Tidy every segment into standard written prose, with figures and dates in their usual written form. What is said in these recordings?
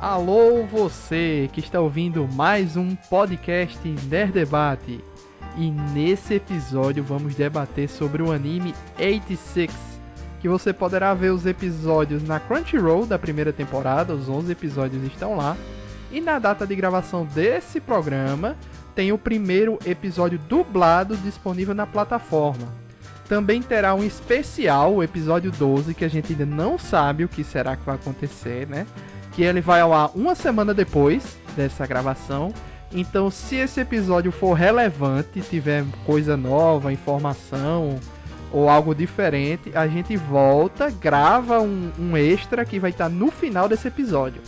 Alô você que está ouvindo mais um podcast Nerd Debate. E nesse episódio vamos debater sobre o anime 86, que você poderá ver os episódios na Crunchyroll da primeira temporada, os 11 episódios estão lá. E na data de gravação desse programa tem o primeiro episódio dublado disponível na plataforma. Também terá um especial, o episódio 12, que a gente ainda não sabe o que será que vai acontecer, né? Que ele vai ao ar uma semana depois dessa gravação. Então, se esse episódio for relevante, tiver coisa nova, informação ou algo diferente, a gente volta, grava um extra que vai estar no final desse episódio,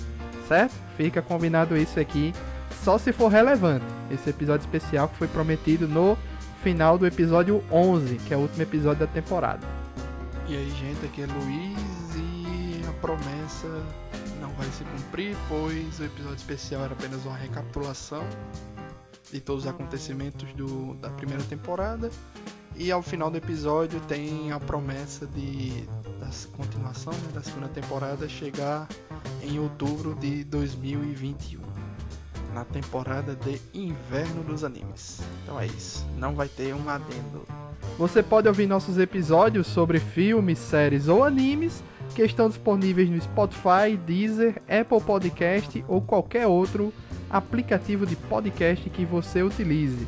certo? Fica combinado isso aqui, só se for relevante. Esse episódio especial que foi prometido no final do episódio 11, que é o último episódio da temporada. E aí, gente, aqui é Luiz e a promessa não vai se cumprir, pois o episódio especial era apenas uma recapitulação de todos os acontecimentos da primeira temporada. E ao final do episódio tem a promessa da continuação, né, da segunda temporada chegar em outubro de 2021, na temporada de inverno dos animes. Então é isso, não vai ter um adendo. Você pode ouvir nossos episódios sobre filmes, séries ou animes que estão disponíveis no Spotify, Deezer, Apple Podcast ou qualquer outro aplicativo de podcast que você utilize.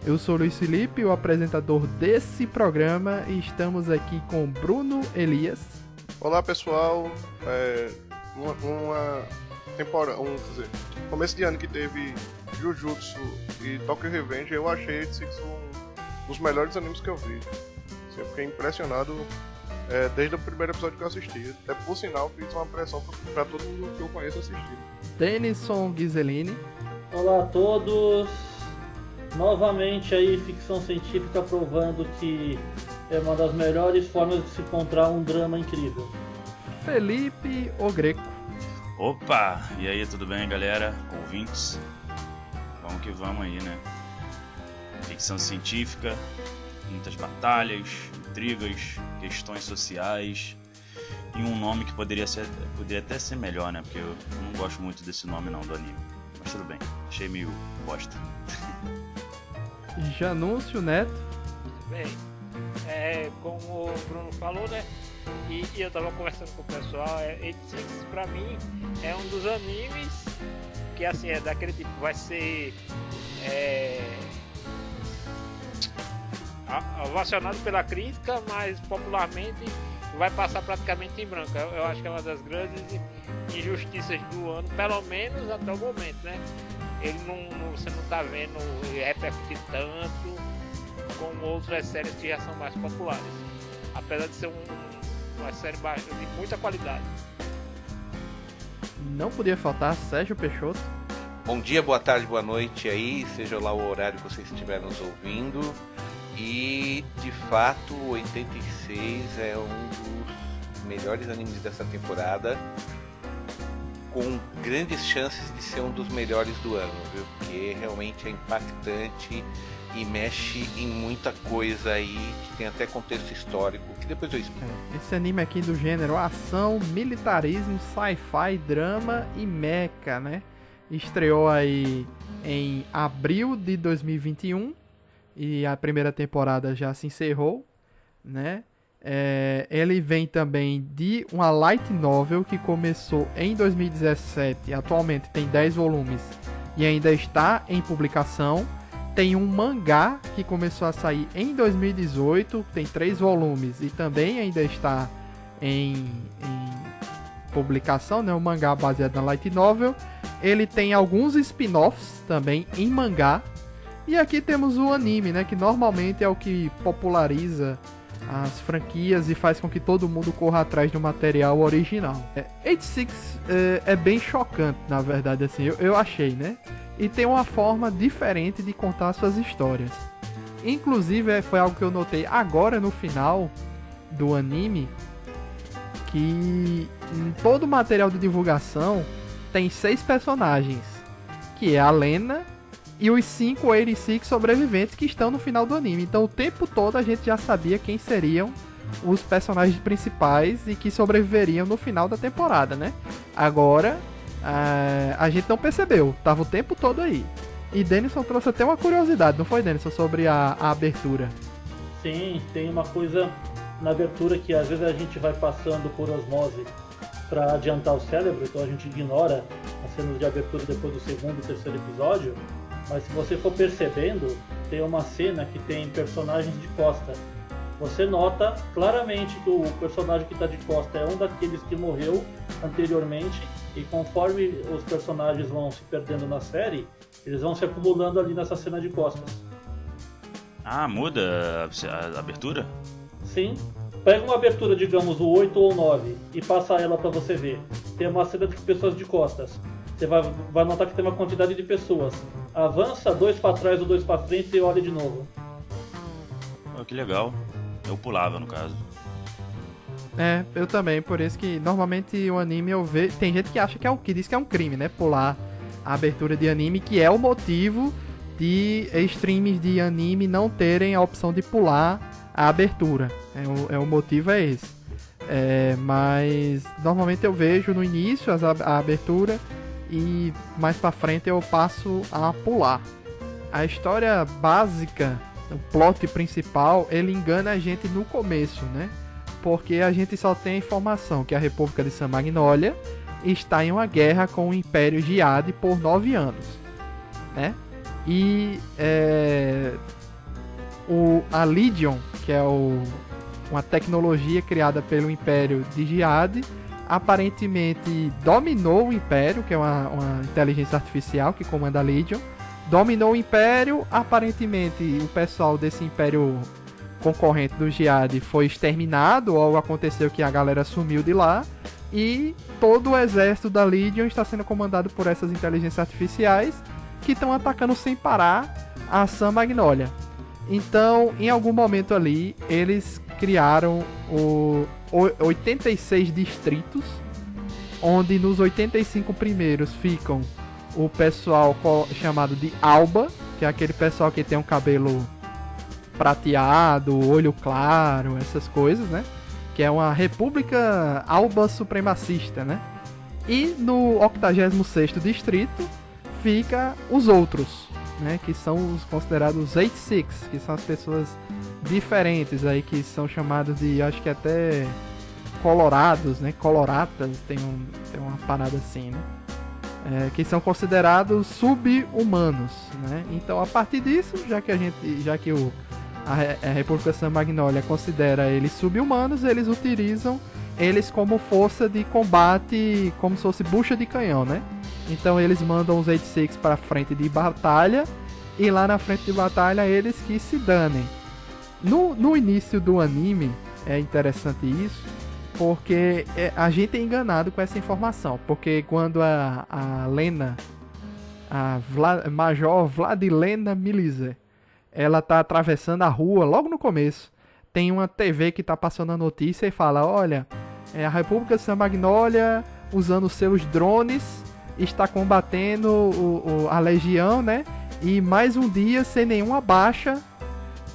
Eu sou Luiz Felipe, o apresentador desse programa, e estamos aqui com Bruno Elias. Olá pessoal, começo de ano que teve Jujutsu e Tokyo Revenge, eu achei esse um dos melhores animes que eu vi. Eu fiquei impressionado desde o primeiro episódio que eu assisti. Até por sinal fiz uma pressão para todo mundo que eu conheço assistir. Denison Ghiseline. Olá a todos. Novamente aí ficção científica provando que é uma das melhores formas de se encontrar um drama incrível. Felipe Ogreco. Opa! E aí, tudo bem, galera? Ouvintes? Vamos que vamos aí, né? Ficção científica, muitas batalhas, intrigas, questões sociais e um nome que poderia até ser melhor, né? Porque eu não gosto muito desse nome não do anime. Mas tudo bem, achei meio bosta. Janúncio Neto. Bem, como o Bruno falou, né? E eu tava conversando com o pessoal, 86 pra mim é um dos animes que assim é daquele tipo, vai ser ovacionado pela crítica, mas popularmente vai passar praticamente em branco. Eu acho que é uma das grandes injustiças do ano, pelo menos até o momento, né? Ele você não tá vendo repercutir tanto como outras séries que já são mais populares, apesar de ser uma série de muita qualidade. Não podia faltar Sérgio Peixoto. Bom dia, boa tarde, boa noite aí, seja lá o horário que vocês estiverem nos ouvindo. E de fato, 86 é um dos melhores animes dessa temporada, com grandes chances de ser um dos melhores do ano, viu? Porque realmente é impactante e mexe em muita coisa aí, que tem até contexto histórico, que depois eu explico. Esse anime aqui do gênero ação, militarismo, sci-fi, drama e mecha, né? Estreou aí em abril de 2021 e a primeira temporada já se encerrou, né? Ele vem também de uma light novel que começou em 2017, atualmente tem 10 volumes e ainda está em publicação. Tem um mangá que começou a sair em 2018, tem 3 volumes e também ainda está em publicação, né? Um mangá baseado na light novel. Ele tem alguns spin-offs também em mangá. E aqui temos o anime, né? Que normalmente é o que populariza as franquias e faz com que todo mundo corra atrás do material original. 86 é bem chocante, na verdade, assim, eu achei, né? E tem uma forma diferente de contar suas histórias. Inclusive, foi algo que eu notei agora no final do anime, que em todo o material de divulgação tem 6 personagens, que é a Lena e os 5 86 sobreviventes que estão no final do anime. Então o tempo todo a gente já sabia quem seriam os personagens principais e que sobreviveriam no final da temporada, né? Agora a gente não percebeu, tava o tempo todo aí. E Denison trouxe até uma curiosidade, não foi, Denison, sobre a abertura? Sim, tem uma coisa na abertura que às vezes a gente vai passando por osmose para adiantar o cérebro, então a gente ignora as cenas de abertura depois do segundo e terceiro episódio, mas se você for percebendo, tem uma cena que tem personagens de costa. Você nota claramente que o personagem que está de costa é um daqueles que morreu anteriormente, e conforme os personagens vão se perdendo na série, eles vão se acumulando ali nessa cena de costas. Ah, muda a abertura? Sim. Pega uma abertura, digamos, o 8 ou 9 e passa ela pra você ver. Tem uma cena de pessoas de costas. Você vai notar que tem uma quantidade de pessoas. Avança 2 pra trás ou 2 pra frente e olha de novo. Oh, que legal. Eu pulava, no caso. Eu também, por isso que normalmente o anime eu vejo... Tem gente que acha que diz que é um crime, né? Pular a abertura de anime, que é o motivo de streams de anime não terem a opção de pular a abertura. O motivo é esse. Mas normalmente eu vejo no início a abertura e mais pra frente eu passo a pular. A história básica, o plot principal, ele engana a gente no começo, né? Porque a gente só tem a informação que a República de San Magnolia está em uma guerra com o Império Giade por 9 anos, né? E a Legion, que é uma tecnologia criada pelo Império de Giade, aparentemente dominou o Império, que é uma inteligência artificial que comanda a Legion, dominou o Império. Aparentemente o pessoal desse Império concorrente do Giade foi exterminado, ou aconteceu que a galera sumiu de lá, e todo o exército da Legion está sendo comandado por essas inteligências artificiais que estão atacando sem parar a San Magnolia. Então, em algum momento ali, eles criaram 86 distritos, onde nos 85 primeiros ficam o pessoal chamado de Alba, que é aquele pessoal que tem um cabelo prateado, olho claro, essas coisas, né? Que é uma república alba supremacista, né? E no 86º distrito fica os outros, né? Que são os considerados 86, que são as pessoas diferentes aí, que são chamados de, acho que até colorados, né? Coloratas, tem uma parada assim, né? Que são considerados sub-humanos, né? Então, a partir disso, já que a República San Magnolia considera eles sub-humanos, eles utilizam eles como força de combate, como se fosse bucha de canhão, né? Então eles mandam os 86 para frente de batalha, e lá na frente de batalha eles que se danem. No início do anime é interessante isso, porque a gente é enganado com essa informação, porque quando a Lena, Major Vladilena Milize, ela tá atravessando a rua, logo no começo, tem uma TV que tá passando a notícia e fala: olha, a República de San Magnolia, usando seus drones, está combatendo a Legião, né? E mais um dia sem nenhuma baixa,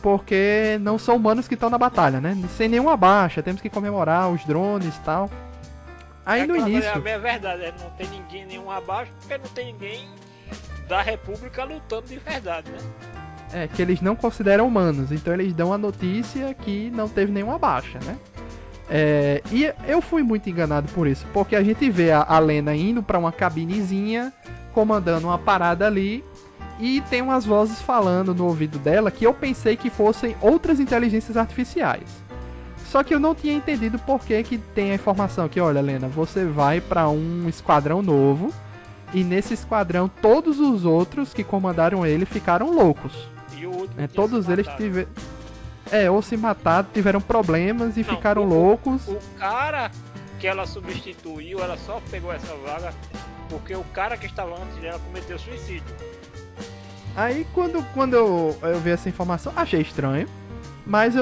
porque não são humanos que estão na batalha, né? Sem nenhuma baixa, temos que comemorar os drones e tal. Aí no início... É verdade, não tem ninguém nenhum abaixo, porque não tem ninguém da República lutando de verdade, né? Que eles não consideram humanos, então eles dão a notícia que não teve nenhuma baixa, né? E eu fui muito enganado por isso, porque a gente vê a Lena indo pra uma cabinezinha, comandando uma parada ali, e tem umas vozes falando no ouvido dela que eu pensei que fossem outras inteligências artificiais. Só que eu não tinha entendido por que tem a informação que, olha, Lena, você vai pra um esquadrão novo, e nesse esquadrão todos os outros que comandaram ele ficaram loucos. E o último todos eles tiveram... ou se mataram, tiveram problemas e ficaram loucos. O cara que ela substituiu, ela só pegou essa vaga porque o cara que estava antes dela cometeu suicídio. Aí quando eu vi essa informação, achei estranho. Mas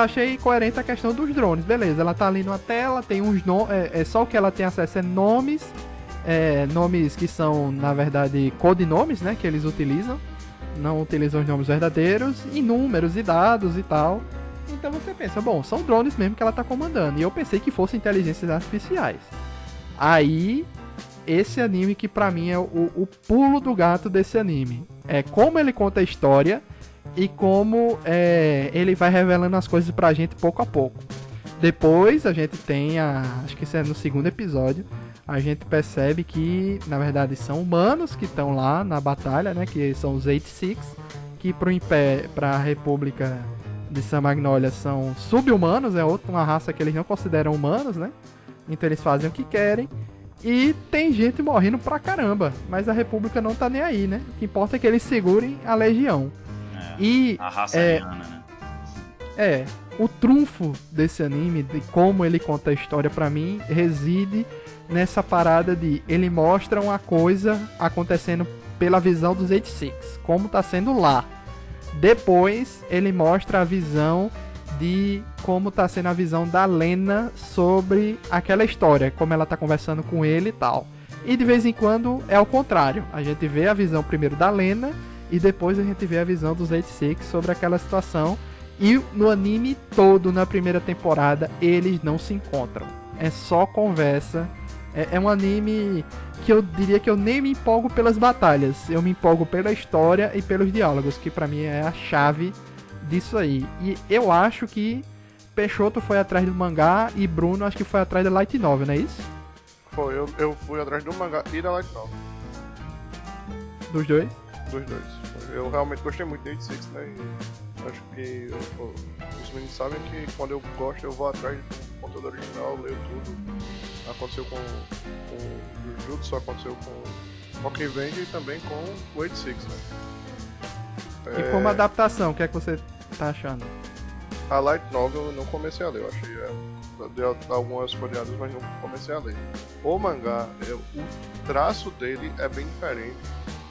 achei coerente a questão dos drones. Beleza, ela tá ali numa tela, tem uns nomes. Só o que ela tem acesso é nomes. Nomes que são, na verdade, codinomes, né? Que eles utilizam. Não utilizam os nomes verdadeiros, e números e dados e tal. Então você pensa, bom, são drones mesmo que ela tá comandando. E eu pensei que fossem inteligências artificiais. Aí esse anime que pra mim é o pulo do gato desse anime. É como ele conta a história e como ele vai revelando as coisas pra gente pouco a pouco. Depois a gente tem acho que isso é no segundo episódio, a gente percebe que na verdade são humanos que estão lá na batalha, né, que são os 86, que pra República de San Magnolia são sub-humanos, é outra uma raça que eles não consideram humanos, né? Então eles fazem o que querem. E tem gente morrendo pra caramba, mas a República não tá nem aí, né? O que importa é que eles segurem a Legião. E a raça ariana, né? O trunfo desse anime, de como ele conta a história pra mim, reside nessa parada de ele mostra uma coisa acontecendo pela visão dos 86, como tá sendo lá. Depois ele mostra a visão de como tá sendo a visão da Lena sobre aquela história, como ela tá conversando com ele e tal. E de vez em quando é o contrário, a gente vê a visão primeiro da Lena e depois a gente vê a visão dos 86 sobre aquela situação. E no anime todo, na primeira temporada, eles não se encontram, é só conversa. É um anime que eu diria que eu nem me empolgo pelas batalhas, eu me empolgo pela história e pelos diálogos, que pra mim é a chave disso aí. E eu acho que Peixoto foi atrás do mangá e Bruno acho que foi atrás da Light Novel, não é isso? Foi, eu fui atrás do mangá e da Light Novel. Dos dois? Dos dois. Eu realmente gostei muito de 86, né? E acho que os meninos sabem que quando eu gosto eu vou atrás do conteúdo original, leio tudo. Aconteceu com o Jujutsu, aconteceu com o que vende e também com o 86, né? E como adaptação, o que é que você tá achando? A Light Novel eu não comecei a ler, eu achei deu algumas folheadas, mas não comecei a ler. O mangá, o traço dele é bem diferente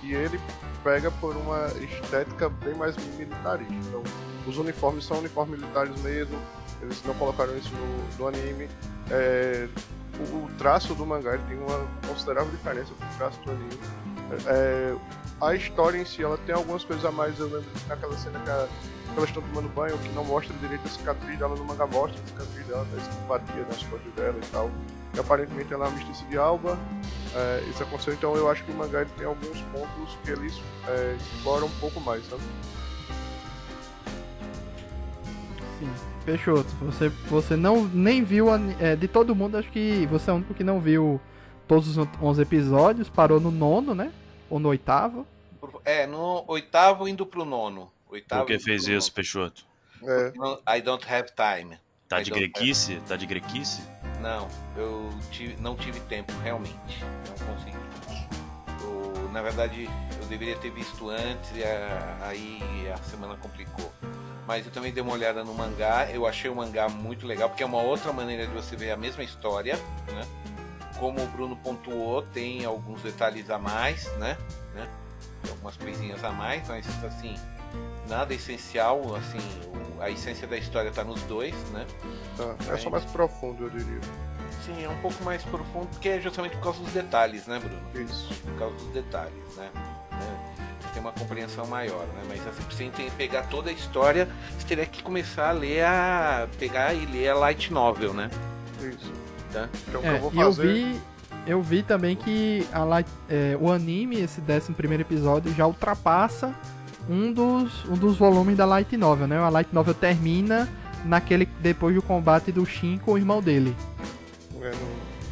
e ele pega por uma estética bem mais militarista. Então, os uniformes são uniformes militares mesmo, eles não colocaram isso no anime. O traço do mangá ele tem uma considerável diferença do traço do anime. A história em si, ela tem algumas coisas a mais. Eu lembro que naquela cena que elas estão tomando banho, que não mostra direito a cicatriz dela, no mangá mostra a cicatriz dela, a batia nas costas dela e tal. E aparentemente ela é uma mestiça de alba. Isso aconteceu, então eu acho que o mangá ele tem alguns pontos que eles exploram um pouco mais, sabe? Sim. Peixoto, você nem viu, de todo mundo, acho que você é o único que não viu todos os 11 episódios, parou no 9º, né? Ou no 8º? No 8º indo pro 9º. Por que fez isso, Peixoto? I don't have time. Tá de grequice? Tá de grequice? Não, eu não tive tempo, realmente. Não consegui. Na verdade, eu deveria ter visto antes e aí a semana complicou. Mas eu também dei uma olhada no mangá, eu achei o mangá muito legal, porque é uma outra maneira de você ver a mesma história, né? Como o Bruno pontuou, tem alguns detalhes a mais, né? Algumas coisinhas a mais, mas assim, nada essencial, assim, a essência da história tá nos dois, né? É só mais profundo, eu diria. Sim, é um pouco mais profundo, porque é justamente por causa dos detalhes, né, Bruno? Isso. Por causa dos detalhes, né? Tem uma compreensão maior, né? Mas assim, pra você pegar toda a história, você teria que começar a ler pegar e ler a Light Novel, né? Isso. Tá? Então, o que eu vou fazer... Eu vi também que o anime, esse 11º episódio, já ultrapassa um dos volumes da Light Novel, né? A Light Novel termina depois do combate do Shin com o irmão dele.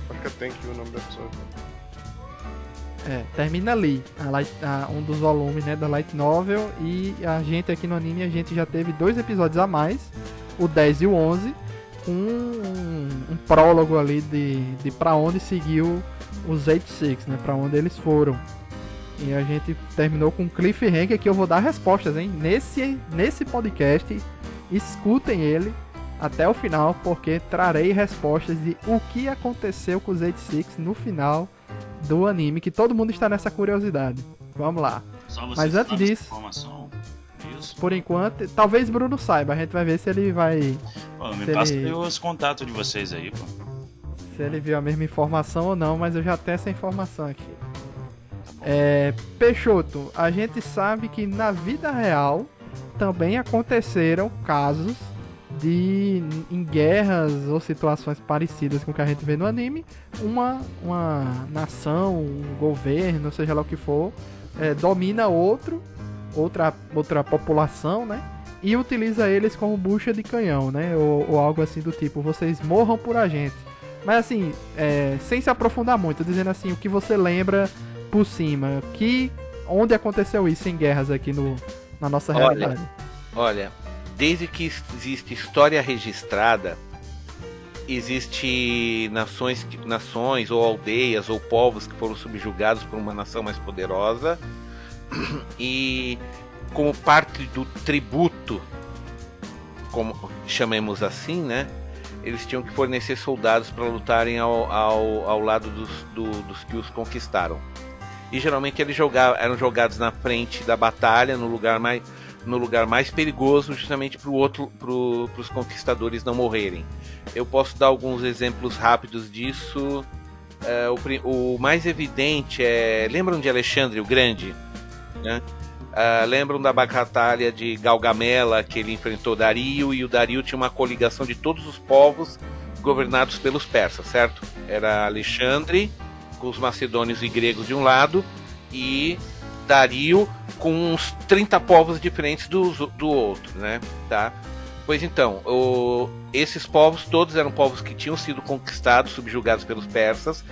Acho que é Thank You o nome da pessoa. Termina ali um dos volumes, né, da Light Novel. E a gente aqui no anime, a gente já teve 2 episódios a mais, o 10 e o 11, com um prólogo ali de pra onde seguiu os 86, né, pra onde eles foram. E a gente terminou com um cliffhanger que eu vou dar respostas, hein, nesse podcast. Escutem ele até o final, porque trarei respostas de o que aconteceu com os 86 no final do anime, que todo mundo está nessa curiosidade. Vamos lá. Mas antes disso, por enquanto, talvez Bruno saiba, a gente vai ver se ele vai... Me passa os contatos de vocês aí, pô. Se ele viu a mesma informação ou não, mas eu já tenho essa informação aqui. Peixoto, a gente sabe que na vida real também aconteceram casos em guerras ou situações parecidas com o que a gente vê no anime, uma nação, um governo, seja lá o que for, domina outra população, né? E utiliza eles como bucha de canhão, né? Ou algo assim do tipo, vocês morram por a gente. Mas assim, sem se aprofundar muito, dizendo assim, o que você lembra por cima, onde aconteceu isso em guerras aqui na nossa realidade? Olha, desde que existe história registrada, existe nações ou aldeias ou povos que foram subjugados por uma nação mais poderosa, e como parte do tributo, como chamemos assim, né? Eles tinham que fornecer soldados para lutarem ao lado dos que os conquistaram. E geralmente eles eram jogados na frente da batalha, no lugar mais perigoso, justamente para os conquistadores não morrerem. Eu posso dar alguns exemplos rápidos disso. O mais evidente lembram de Alexandre o Grande, né? Lembram da batalha de Galgamela, que ele enfrentou Dario, e o Dario tinha uma coligação de todos os povos governados pelos persas, certo? Era Alexandre com os macedônios e gregos de um lado, e Dario com uns 30 povos diferentes do outro, né? Tá? Pois então, esses povos todos eram povos que tinham sido conquistados, subjugados pelos persas,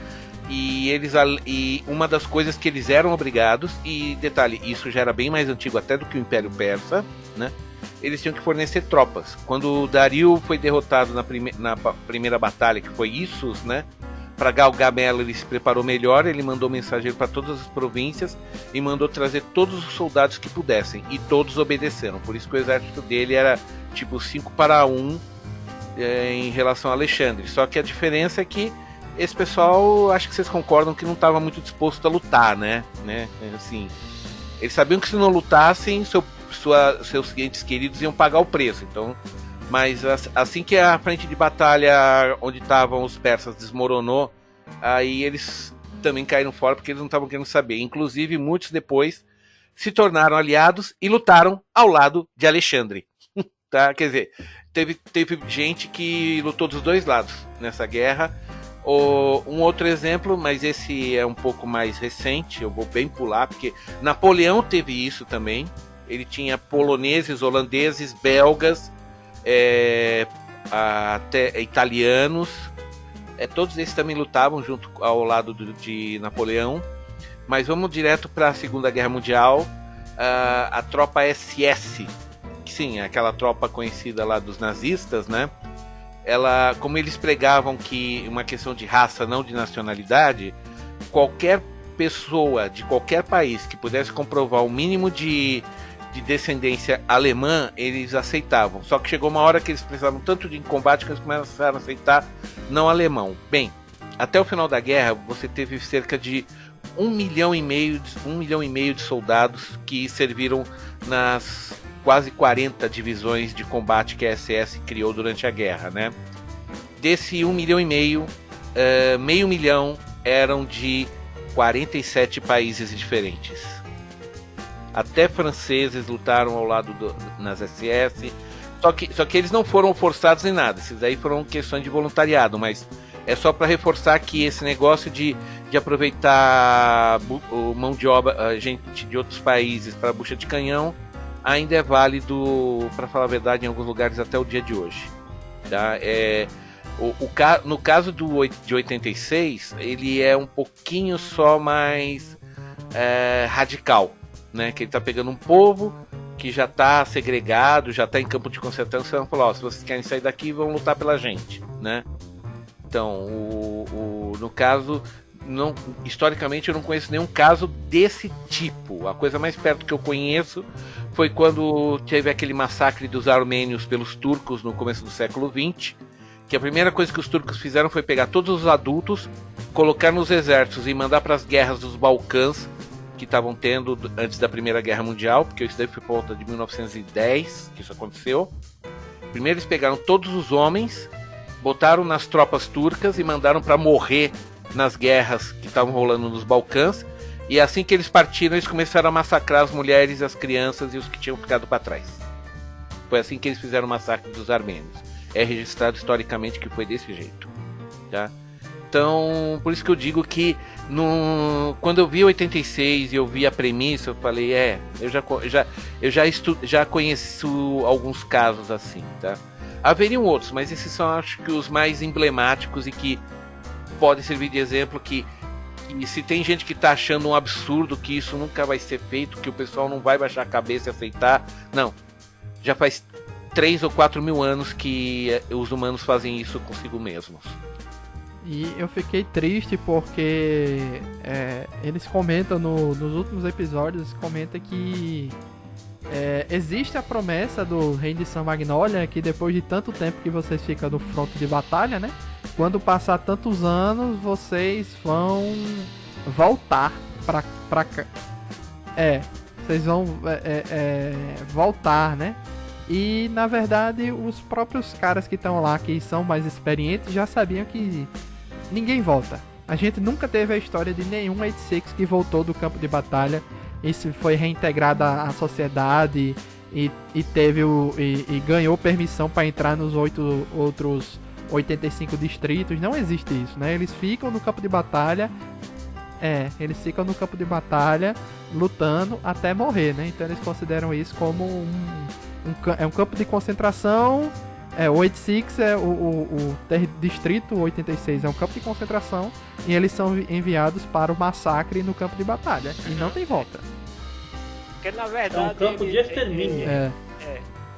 e uma das coisas que eles eram obrigados, e detalhe, isso já era bem mais antigo até do que o Império Persa, né? Eles tinham que fornecer tropas. Quando Dario foi derrotado na primeira batalha, que foi Issus, né? Para Galgamela ele se preparou melhor, ele mandou mensageiro para todas as províncias e mandou trazer todos os soldados que pudessem, e todos obedeceram. Por isso que o exército dele era tipo 5-1 em relação a Alexandre. Só que a diferença é que esse pessoal, acho que vocês concordam que não estava muito disposto a lutar, né? Assim, eles sabiam que se não lutassem, seus entes queridos iam pagar o preço. Então, mas assim que a frente de batalha onde estavam os persas desmoronou, aí eles também caíram fora porque eles não estavam querendo saber. Inclusive, muitos depois se tornaram aliados e lutaram ao lado de Alexandre. Tá? Quer dizer, teve gente que lutou dos dois lados nessa guerra. Um outro exemplo, mas esse é um pouco mais recente, eu vou bem pular, porque Napoleão teve isso também. Ele tinha poloneses, holandeses, belgas, até italianos. Todos esses também lutavam junto ao lado de Napoleão. Mas vamos direto para a Segunda Guerra Mundial. A tropa SS, que sim, é aquela tropa conhecida lá dos nazistas, né? Como eles pregavam que uma questão de raça, não de nacionalidade, qualquer pessoa de qualquer país que pudesse comprovar o mínimo de descendência alemã, eles aceitavam. Só que chegou uma hora que eles precisavam tanto de combate que eles começaram a aceitar não alemão. Bem, até o final da guerra, você teve cerca de 1,5 milhão de soldados que serviram nas quase 40 divisões de combate que a SS criou durante a guerra, né? Desse 1,5 milhão, meio milhão eram de 47 países diferentes. Até franceses lutaram ao lado nas SS. Só que eles não foram forçados em nada. Esses aí foram questões de voluntariado, mas é só para reforçar que esse negócio de aproveitar mão de obra, gente de outros países para bucha de canhão ainda é válido, para falar a verdade, em alguns lugares até o dia de hoje. Tá? No caso de 86, ele é um pouquinho só mais radical, né? Que ele está pegando um povo que já está segregado, já está em campo de concentração, e falou: se vocês querem sair daqui, vão lutar pela gente, né? Então, no caso, historicamente eu não conheço nenhum caso desse tipo. A coisa mais perto que eu conheço foi quando teve aquele massacre dos armênios pelos turcos no começo do século XX, que a primeira coisa que os turcos fizeram foi pegar todos os adultos, colocar nos exércitos e mandar para as guerras dos Balcãs que estavam tendo antes da Primeira Guerra Mundial, porque isso daí foi por volta de 1910 que isso aconteceu. Primeiro eles pegaram todos os homens, botaram nas tropas turcas e mandaram para morrer nas guerras que estavam rolando nos Balcãs, e assim que eles partiram, eles começaram a massacrar as mulheres, as crianças e os que tinham ficado para trás. Foi assim que eles fizeram o massacre dos armênios. é registrado historicamente que foi desse jeito, tá? Então, por isso que eu digo que quando eu vi 86 e eu vi a premissa, eu falei, já conheço alguns casos assim, tá? Haveriam outros, mas esses são, acho que, os mais emblemáticos e que podem servir de exemplo que se tem gente que tá achando um absurdo que isso nunca vai ser feito, que o pessoal não vai baixar a cabeça e aceitar, não. Já faz 3 ou 4 mil anos que os humanos fazem isso consigo mesmos. E eu fiquei triste porque eles comentam nos últimos episódios, comenta que existe a promessa do Reino de San Magnolia, que depois de tanto tempo que vocês ficam no fronte de batalha, né? Quando passar tantos anos, vocês vão voltar pra cá. Vocês vão voltar, né? E na verdade os próprios caras que estão lá, que são mais experientes, já sabiam que ninguém volta. A gente nunca teve a história de nenhum 86 que voltou do campo de batalha e foi reintegrado à sociedade e ganhou permissão para entrar nos 8 outros 85 distritos. Não existe isso, né? Eles ficam no campo de batalha. Eles ficam no campo de batalha lutando até morrer, né? Então eles consideram isso como um campo de concentração. O 86 é o distrito 86 é um campo de concentração e eles são enviados para o massacre no campo de batalha e não tem volta. Porque na verdade é um campo de extermínio.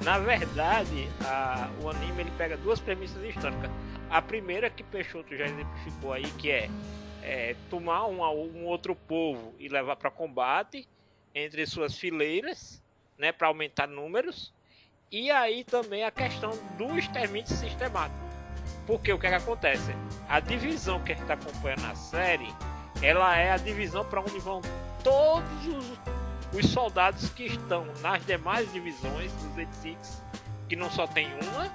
Na verdade, o anime ele pega duas premissas históricas. A primeira que Peixoto já exemplificou aí, que é tomar um outro povo e levar para combate entre suas fileiras, né, para aumentar números. E aí também a questão do extermínio sistemático. Porque o que acontece? A divisão que a gente está acompanhando na série, ela é a divisão para onde vão todos os soldados que estão nas demais divisões dos 86, que não só tem uma,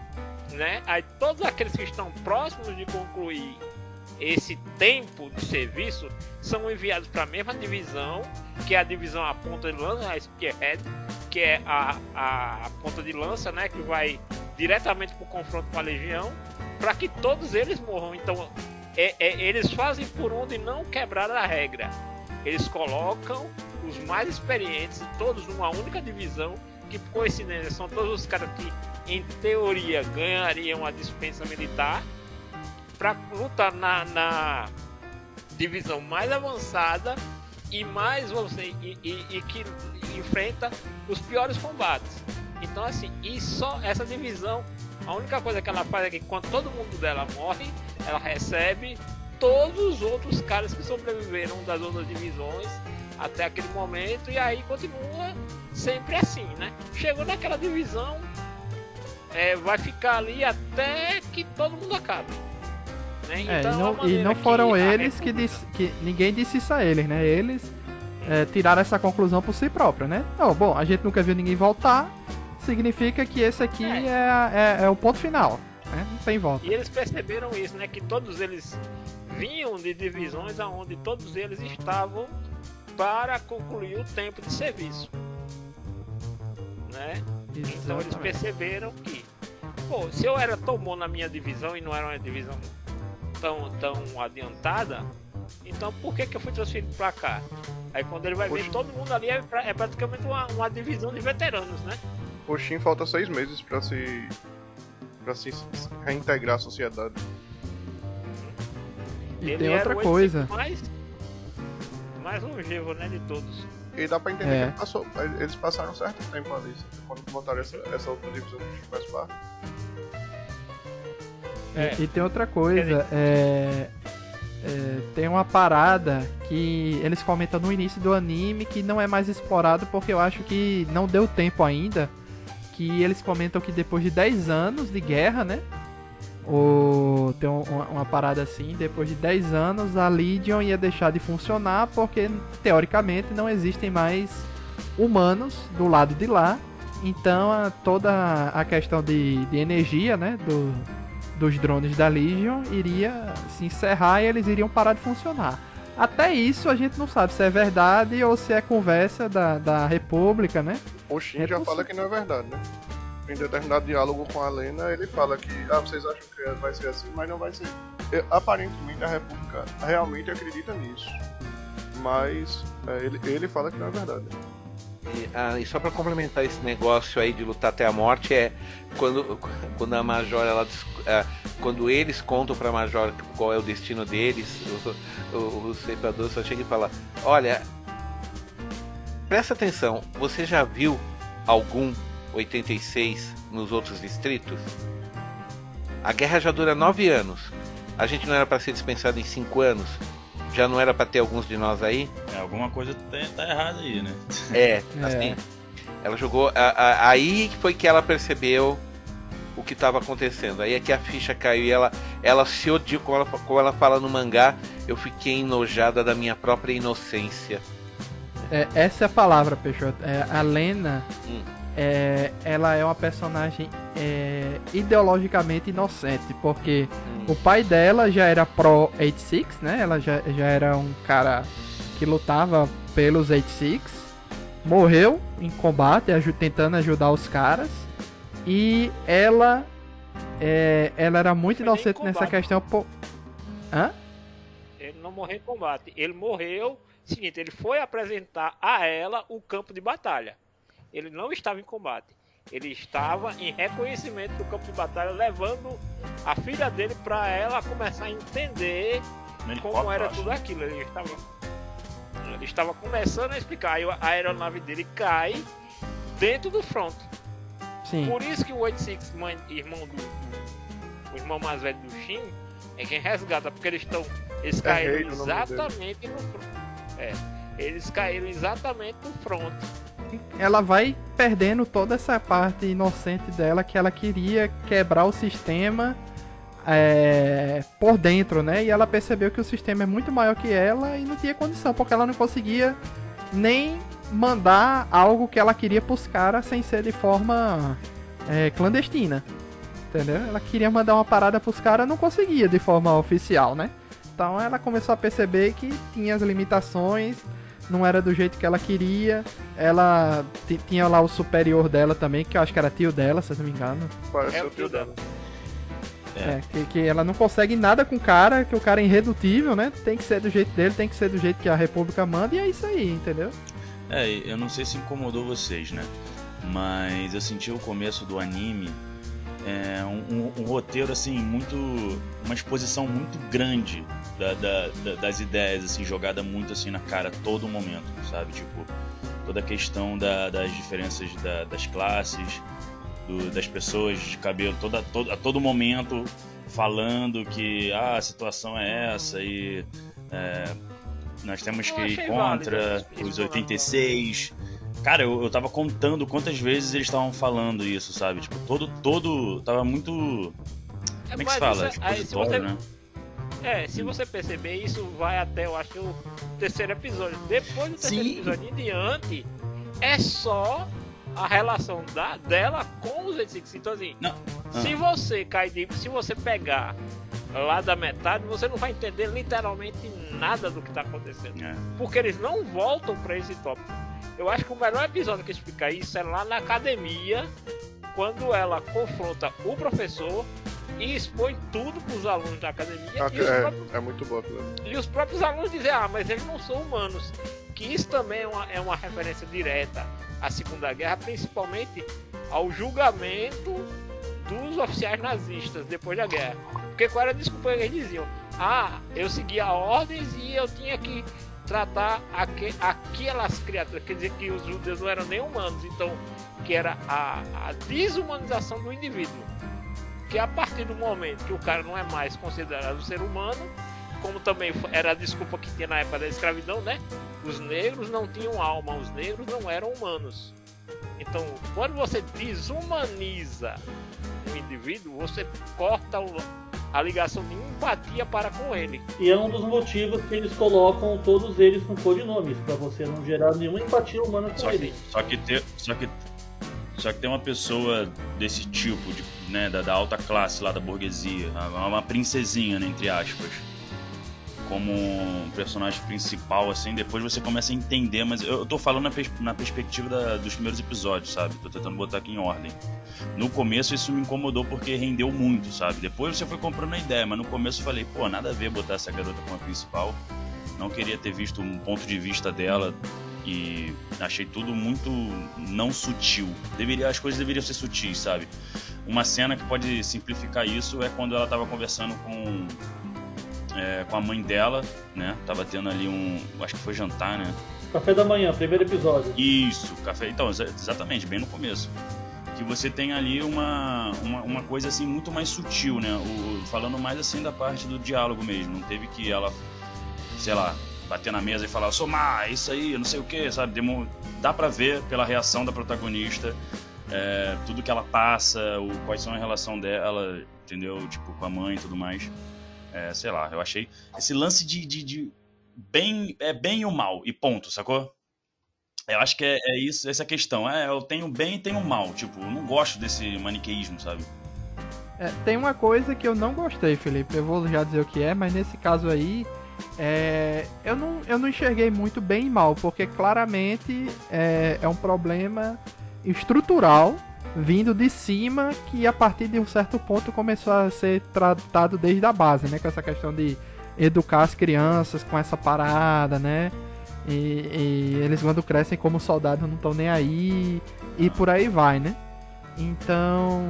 né? Aí todos aqueles que estão próximos de concluir esse tempo de serviço são enviados para a mesma divisão, que é a divisão a ponta de lança, a Spearhead, que é a ponta de lança, né, que vai diretamente para o confronto com a legião, para que todos eles morram. Então eles fazem por onde não quebrar a regra. Eles colocam os mais experientes, todos numa única divisão, que por coincidência são todos os caras que em teoria ganhariam a dispensa militar, para lutar na divisão mais avançada e mais e que enfrenta os piores combates. Então assim, e só essa divisão, a única coisa que ela faz é que quando todo mundo dela morre, ela recebe todos os outros caras que sobreviveram das outras divisões até aquele momento, e aí continua sempre assim, né? Chegou naquela divisão, vai ficar ali até que todo mundo acabe. Né? Então, e não foram eles que ninguém disse isso a eles, né? Eles tiraram essa conclusão por si próprio, né? Bom, a gente nunca viu ninguém voltar, significa que esse aqui é o ponto final, né? Não tem volta. E eles perceberam isso, né? Que todos eles vinham de divisões onde todos eles estavam para concluir o tempo de serviço, né? Exatamente. Então eles perceberam que, se eu era tão bom na minha divisão e não era uma divisão tão adiantada, então por que eu fui transferido para cá? Aí quando ele vai ver, todo mundo ali é praticamente uma divisão de veteranos, né? O Shin falta 6 meses para se reintegrar à sociedade. E ele tem outra era o coisa. Mais longevo, né, de todos. E dá pra entender que eles passaram um certo tempo ali, quando botaram essa outra divisão que faz parte. E tem outra coisa, tem uma parada que eles comentam no início do anime que não é mais explorado porque eu acho que não deu tempo ainda, que eles comentam que depois de 10 anos de guerra, né, tem uma parada assim, depois de 10 anos a Legion ia deixar de funcionar porque teoricamente não existem mais humanos do lado de lá, então toda a questão de energia, né, dos drones da Legion iria se encerrar e eles iriam parar de funcionar. Até isso a gente não sabe se é verdade ou se é conversa da República, né? O Shin já fala que não é verdade, né? em determinado diálogo com a Lena, ele fala que vocês acham que vai ser assim, mas não vai ser. Aparentemente a República realmente acredita nisso, mas ele fala que não é verdade. E só pra complementar esse negócio aí de lutar até a morte, quando a Major, quando eles contam pra Major qual é o destino deles, o ceifador só chega e fala: olha, presta atenção, você já viu algum 86 nos outros distritos? A guerra já dura 9 anos. A gente não era pra ser dispensado em 5 anos? Já não era pra ter alguns de nós aí? Alguma coisa tá errada aí, né? Assim, ela jogou. Aí foi que ela percebeu o que estava acontecendo. Aí é que a ficha caiu e ela se odiou. Como ela fala no mangá, eu fiquei enojada da minha própria inocência. Essa é a palavra, Peixoto. A Lena, ela é uma personagem ideologicamente inocente, porque o pai dela já era pró-86, né? Ela já era um cara que lutava pelos 86, morreu em combate, tentando ajudar os caras, e ela era muito inocente nessa questão. Hã? Ele não morreu em combate, ele morreu. Seguinte, ele foi apresentar a ela o campo de batalha. Ele não estava em combate. Ele estava em reconhecimento do campo de batalha, levando a filha dele para ela começar a entender como era tudo aquilo. Ele estava começando a explicar. Aí a aeronave dele cai dentro do front. Sim. Por isso que o 86, o irmão mais velho do Shin, é quem resgata, porque eles caíram exatamente no front. Eles caíram exatamente no front. Ela vai perdendo toda essa parte inocente dela, que ela queria quebrar o sistema por dentro, né? E ela percebeu que o sistema é muito maior que ela e não tinha condição, porque ela não conseguia nem mandar algo que ela queria pros caras sem ser de forma clandestina, entendeu? Ela queria mandar uma parada pros caras, não conseguia de forma oficial, né? Então ela começou a perceber que tinha as limitações, não era do jeito que ela queria. Ela tinha lá o superior dela também, que eu acho que era tio dela, se eu não me engano. Parece o tio dela. Que ela não consegue nada com o cara, que o cara é irredutível, né? Tem que ser do jeito dele, tem que ser do jeito que a República manda, e é isso aí, entendeu? Eu não sei se incomodou vocês, né? Mas eu senti o começo do anime um roteiro assim, uma exposição muito grande das ideias, assim, jogada muito assim na cara a todo momento, sabe? Tipo, toda a questão das diferenças das classes, das pessoas de cabelo, a todo momento falando que a situação é essa e nós temos que ir contra os 86. Cara, eu tava contando quantas vezes eles estavam falando isso, sabe? Tipo, todo tava muito... Como é que se fala? Expositório, né? Se você perceber, isso vai até, eu acho, o terceiro episódio. Depois do terceiro episódio em diante, é só a relação dela com os 86. Então, assim, se você se você pegar lá da metade, você não vai entender literalmente nada do que tá acontecendo. Porque eles não voltam pra esse tópico. Eu acho que o melhor episódio que explica isso é lá na academia, quando ela confronta o professor e expõe tudo pros alunos da academia. É muito bom aquilo. E os próprios alunos dizem, mas eles não são humanos. Que isso também é uma referência direta à Segunda Guerra, principalmente ao julgamento dos oficiais nazistas depois da guerra. Porque qual era a desculpa que eles diziam? Eu seguia ordens e eu tinha que tratar aquelas criaturas, quer dizer que os judeus não eram nem humanos, então que era a desumanização do indivíduo, que a partir do momento que o cara não é mais considerado ser humano, como também era a desculpa que tinha na época da escravidão, né? Os negros não tinham alma, os negros não eram humanos. Então, quando você desumaniza um indivíduo, você corta a ligação de empatia para com ele. E é um dos motivos que eles colocam todos eles com codinomes, para você não gerar nenhuma empatia humana com eles. Só que tem uma pessoa desse tipo, né, da alta classe lá da burguesia, uma princesinha, né, entre aspas, como um personagem principal, assim, depois você começa a entender, mas eu tô falando na perspectiva dos primeiros episódios, sabe? Tô tentando botar aqui em ordem. No começo isso me incomodou porque rendeu muito, sabe? Depois você foi comprando a ideia, mas no começo eu falei, pô, nada a ver botar essa garota como a principal. Não queria ter visto um ponto de vista dela e achei tudo muito não sutil. As coisas deveriam ser sutis, sabe? Uma cena que pode simplificar isso é quando ela tava conversando com a mãe dela, né? Tava tendo ali acho que foi jantar, né? Café da manhã, primeiro episódio. Isso, café. Então, exatamente, bem no começo. Que você tem ali uma coisa assim muito mais sutil, né? Falando mais assim da parte do diálogo mesmo. Não teve que ela, sei lá, bater na mesa e falar, sou má, isso aí, não sei o que, sabe? Dá pra ver pela reação da protagonista tudo que ela passa, quais são a relação dela, entendeu? Tipo, com a mãe e tudo mais. Sei lá, eu achei esse lance de bem e o mal, e ponto, sacou? Eu acho que é isso, essa questão. Eu tenho bem e tenho mal, tipo, eu não gosto desse maniqueísmo, sabe? Tem uma coisa que eu não gostei, Felipe, eu vou já dizer o que é, mas nesse caso aí, eu não enxerguei muito bem e mal, porque claramente é um problema estrutural vindo de cima, que a partir de um certo ponto começou a ser tratado desde a base, né? Com essa questão de educar as crianças com essa parada, né? E eles quando crescem como soldados não estão nem aí, e por aí vai, né? Então,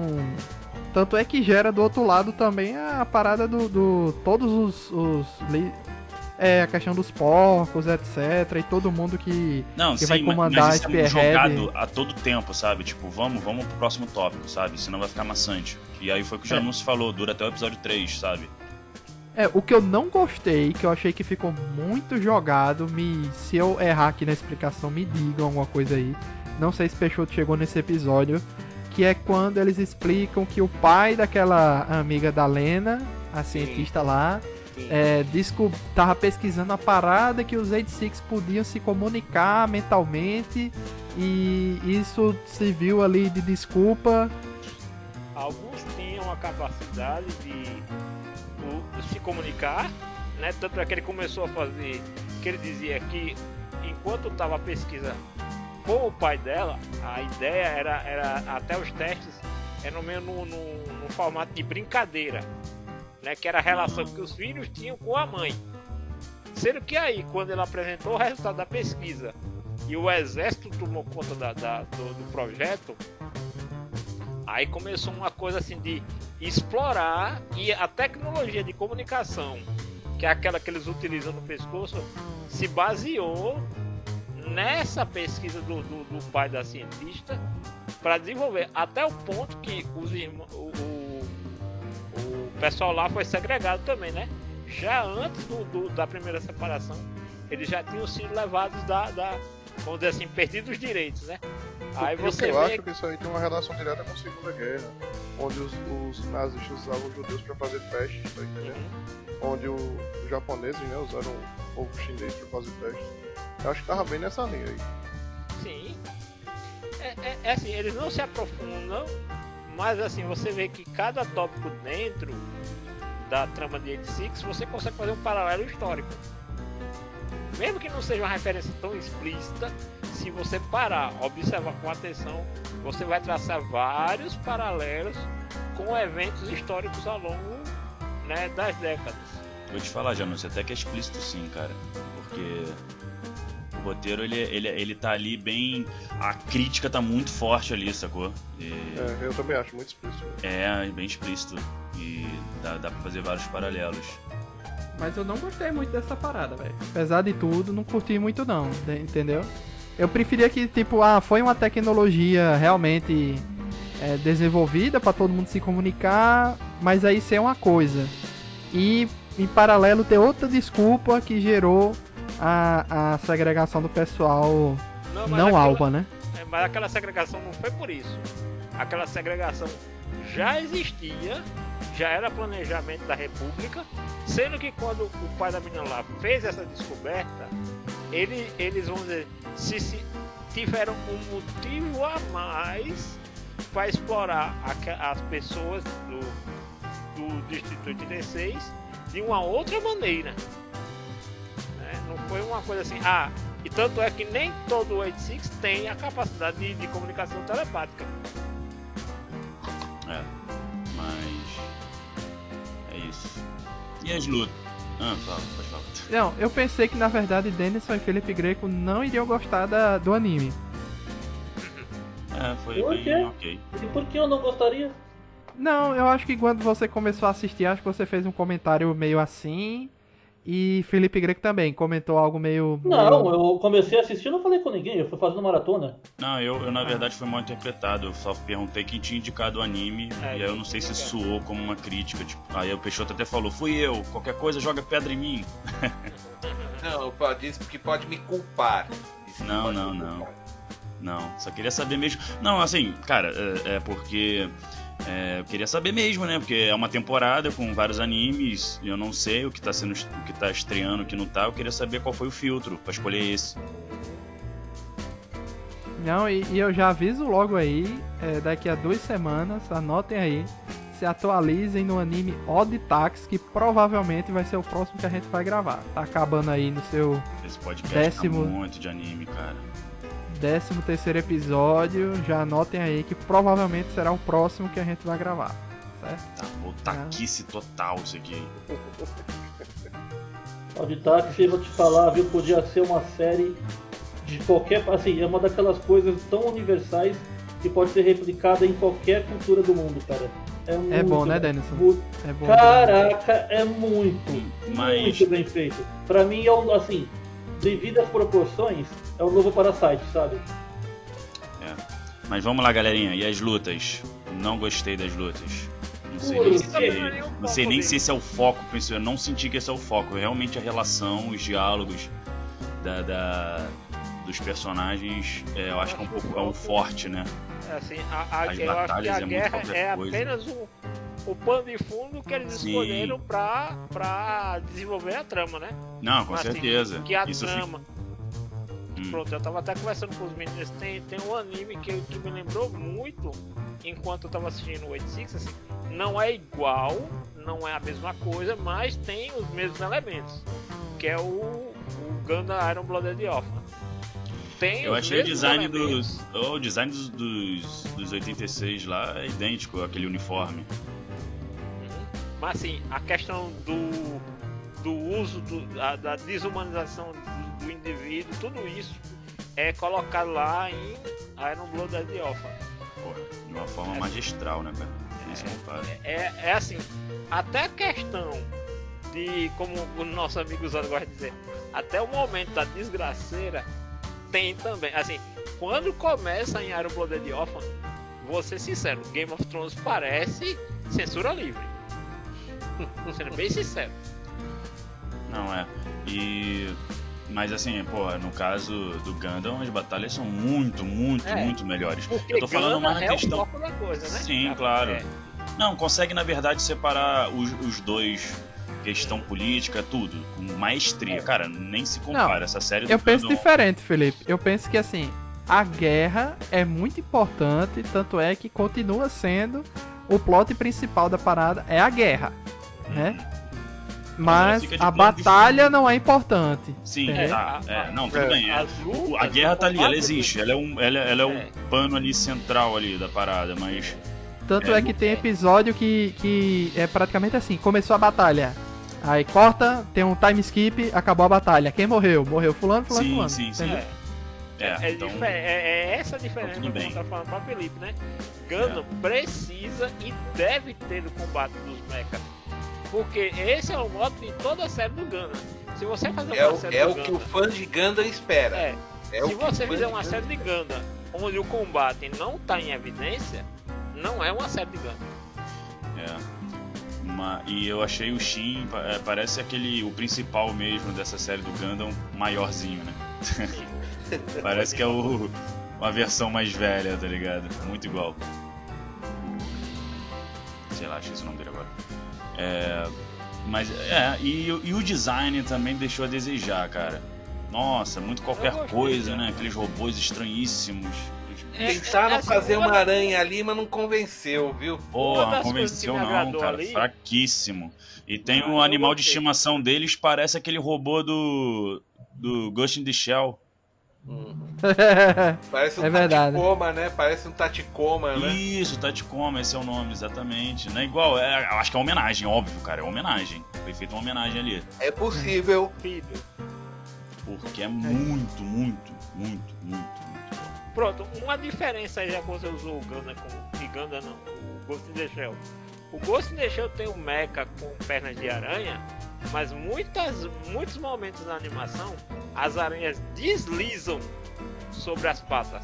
tanto é que gera do outro lado também a parada todos a questão dos porcos, etc. E todo mundo que vai comandar mas esse Spearhead. Jogado a todo tempo, sabe? Tipo, vamos pro próximo tópico, sabe? Senão vai ficar maçante. E aí foi o que o Janus falou, dura até o episódio 3, sabe? O que eu não gostei, que eu achei que ficou muito jogado, se eu errar aqui na explicação, me digam alguma coisa aí. Não sei se Peixoto chegou nesse episódio, que é quando eles explicam que o pai daquela amiga da Lena, a cientista lá, tava pesquisando a parada que os 86 podiam se comunicar mentalmente, e isso serviu ali de desculpa. Alguns tinham a capacidade de se comunicar, né? Tanto é que ele começou a fazer, que ele dizia que enquanto estava a pesquisa com o pai dela, a ideia era até os testes eram meio no formato de brincadeira, né, que era a relação que os filhos tinham com a mãe. Sendo que aí, quando ele apresentou o resultado da pesquisa e o exército tomou conta do projeto, aí começou uma coisa assim de explorar, e a tecnologia de comunicação, que é aquela que eles utilizam no pescoço, se baseou nessa pesquisa do pai da cientista para desenvolver, até o ponto que os irmãos, o pessoal lá foi segregado também, né? Já antes da primeira separação, eles já tinham sido levados vamos dizer assim, perdidos os direitos, né? Aí você eu acho que isso aí tem uma relação direta com a Segunda Guerra, onde os nazistas usavam os judeus para fazer testes, tá entendendo? Onde os japoneses, né, usaram o povo chinês para fazer testes. Eu acho que tava bem nessa linha aí. Sim. É assim, eles não se aprofundam, mas assim, você vê que cada tópico dentro da trama de 86, você consegue fazer um paralelo histórico. Mesmo que não seja uma referência tão explícita, se você parar, observar com atenção, você vai traçar vários paralelos com eventos históricos ao longo, né, das décadas. Vou te falar, Janus, até que é explícito sim, cara. Porque o roteiro, ele tá ali bem... A crítica tá muito forte ali, sacou? Eu também acho muito explícito. Bem explícito. E dá pra fazer vários paralelos. Mas eu não gostei muito dessa parada, velho. Apesar de tudo, não curti muito não, entendeu? Eu preferia que, tipo, foi uma tecnologia realmente desenvolvida pra todo mundo se comunicar, mas aí ser uma coisa. E, em paralelo, ter outra desculpa que gerou a segregação do pessoal não alba, né? Mas aquela segregação não foi por isso. Aquela segregação já existia, já era planejamento da República, sendo que quando o pai da menina lá fez essa descoberta, eles vão dizer, se tiveram um motivo a mais para explorar as pessoas do Distrito 86 de uma outra maneira. foi uma coisa assim, e tanto é que nem todo o 86 tem a capacidade de comunicação telepática. Mas é isso. E as lutas? Pode falar. Não, eu pensei que na verdade Denison e Felipe Greco não iriam gostar do anime. Foi Por bem quê? ok. E por que eu não gostaria? Não, eu acho que quando você começou a assistir, acho que você fez um comentário meio assim. E Felipe Greco também comentou algo meio... Não, eu comecei a assistir e não falei com ninguém, eu fui fazendo maratona. Não, eu na verdade foi mal interpretado. Eu só perguntei quem tinha indicado o anime. E aí eu não sei se soou como uma crítica. Tipo, aí o Peixoto até falou, fui eu, qualquer coisa joga pedra em mim. Não, disse porque pode me culpar. Não. Não, só queria saber mesmo. Não, assim, cara, é porque eu queria saber mesmo, né? Porque é uma temporada com vários animes. E eu não sei o que tá estreando, o que não tá. Eu queria saber qual foi o filtro pra escolher esse. Não, e eu já aviso logo aí, daqui a 2 semanas, anotem aí, se atualizem no anime Odd Tax, que provavelmente vai ser o próximo que a gente vai gravar. Tá acabando aí no seu Esse podcast tá muito de anime, cara. 13º episódio, já anotem aí que provavelmente será o próximo que a gente vai gravar, certo? Tá otaquice total isso aqui. Odd Taxi, vou te falar, viu, podia ser uma série de qualquer... Assim, é uma daquelas coisas tão universais que pode ser replicada em qualquer cultura do mundo, cara. É bom, né, Denison? É bom. Caraca, é muito bem feito. Pra mim, assim, devido às proporções, é o novo Parasite, sabe? Mas vamos lá, galerinha. E as lutas? Não gostei das lutas. Não sei nem se esse é o foco principal. Eu não senti que esse é o foco. Realmente a relação, os diálogos dos personagens, eu acho que é um pouco forte, né? Assim, As eu acho que batalhas a é muito guerra qualquer é coisa. apenas o pano de fundo que eles Sim. escolheram pra desenvolver a trama, né? Não, com Mas, assim, certeza. Que a Isso trama. Pronto, eu tava até conversando com os meninos. Tem um anime que me lembrou muito enquanto eu tava assistindo o 86, assim. Não é igual, não é a mesma coisa, mas tem os mesmos elementos. Que é o Gundam Iron Blooded Orphan. Eu achei o design dos 86 lá é idêntico àquele uniforme. Mas assim, a questão do uso da desumanização do indivíduo, tudo isso é colocado lá em Iron Blooded Orphan. De uma forma magistral, né, cara? Nem se compara. É assim, até a questão de, como o nosso amigo Zoro gosta de dizer, até o momento da desgraceira tem também. Assim, quando começa em Iron Blooded Orphan, vou ser sincero, Game of Thrones parece censura livre. Sendo bem sincero. Não é. Mas assim, no caso do Gundam, as batalhas são muito melhores. Eu tô falando mais na questão. O foco da coisa, né? Sim, claro. Não, consegue na verdade separar os dois, questão política, tudo, com maestria. Cara, nem se compara. Essa série do Eu penso Gundam... diferente, Felipe. Eu penso que assim, a guerra é muito importante, tanto é que continua sendo o plot principal da parada é a guerra, né? Mas a batalha não é importante. Sim, entendeu? não, tudo bem. A guerra tá ali, ela existe. Ela é o pano ali central ali da parada, mas... Tanto é que tem episódio que é praticamente assim, começou a batalha. Aí corta, tem um time skip, acabou a batalha. Quem morreu? Morreu fulano. Sim. Entendeu? Então, é essa a diferença que eu tô falando pra Felipe, né? Gundam precisa e deve ter o combate dos mechas. Porque esse é o modo de toda a série do Gundam. Se você fazer uma série é do o que o fã de Gundam espera. Se você fizer uma série de Gundam onde o combate não tá em evidência, não é uma série de Gundam. E eu achei o Shin, parece o principal mesmo dessa série do Gundam, maiorzinho, né? Parece que é uma versão mais velha, tá ligado? Muito igual. Sei lá, esqueci o nome dele agora. E o design também deixou a desejar, cara. Nossa, muito qualquer coisa, né? Aqueles robôs estranhíssimos. Tentaram fazer uma aranha ali, mas não convenceu, viu? Porra, não convenceu não, cara. Fraquíssimo. E tem um animal de estimação deles, parece aquele robô do Ghost in the Shell. Parece um É verdade. Tacoma, né? Parece um Tacoma, né? Isso, Tacoma, esse é o nome, exatamente. Não é igual, eu acho que é homenagem, óbvio, cara, é homenagem. Foi feita uma homenagem ali. É possível. Filho. Porque é muito, muito, muito, muito, muito bom. Pronto, uma diferença aí já que você usou o Gundam como. E Gundam não, o Ghost in the Shell. O Ghost in the Shell tem o mecha com pernas de aranha, mas muitos momentos na animação as aranhas deslizam sobre as patas.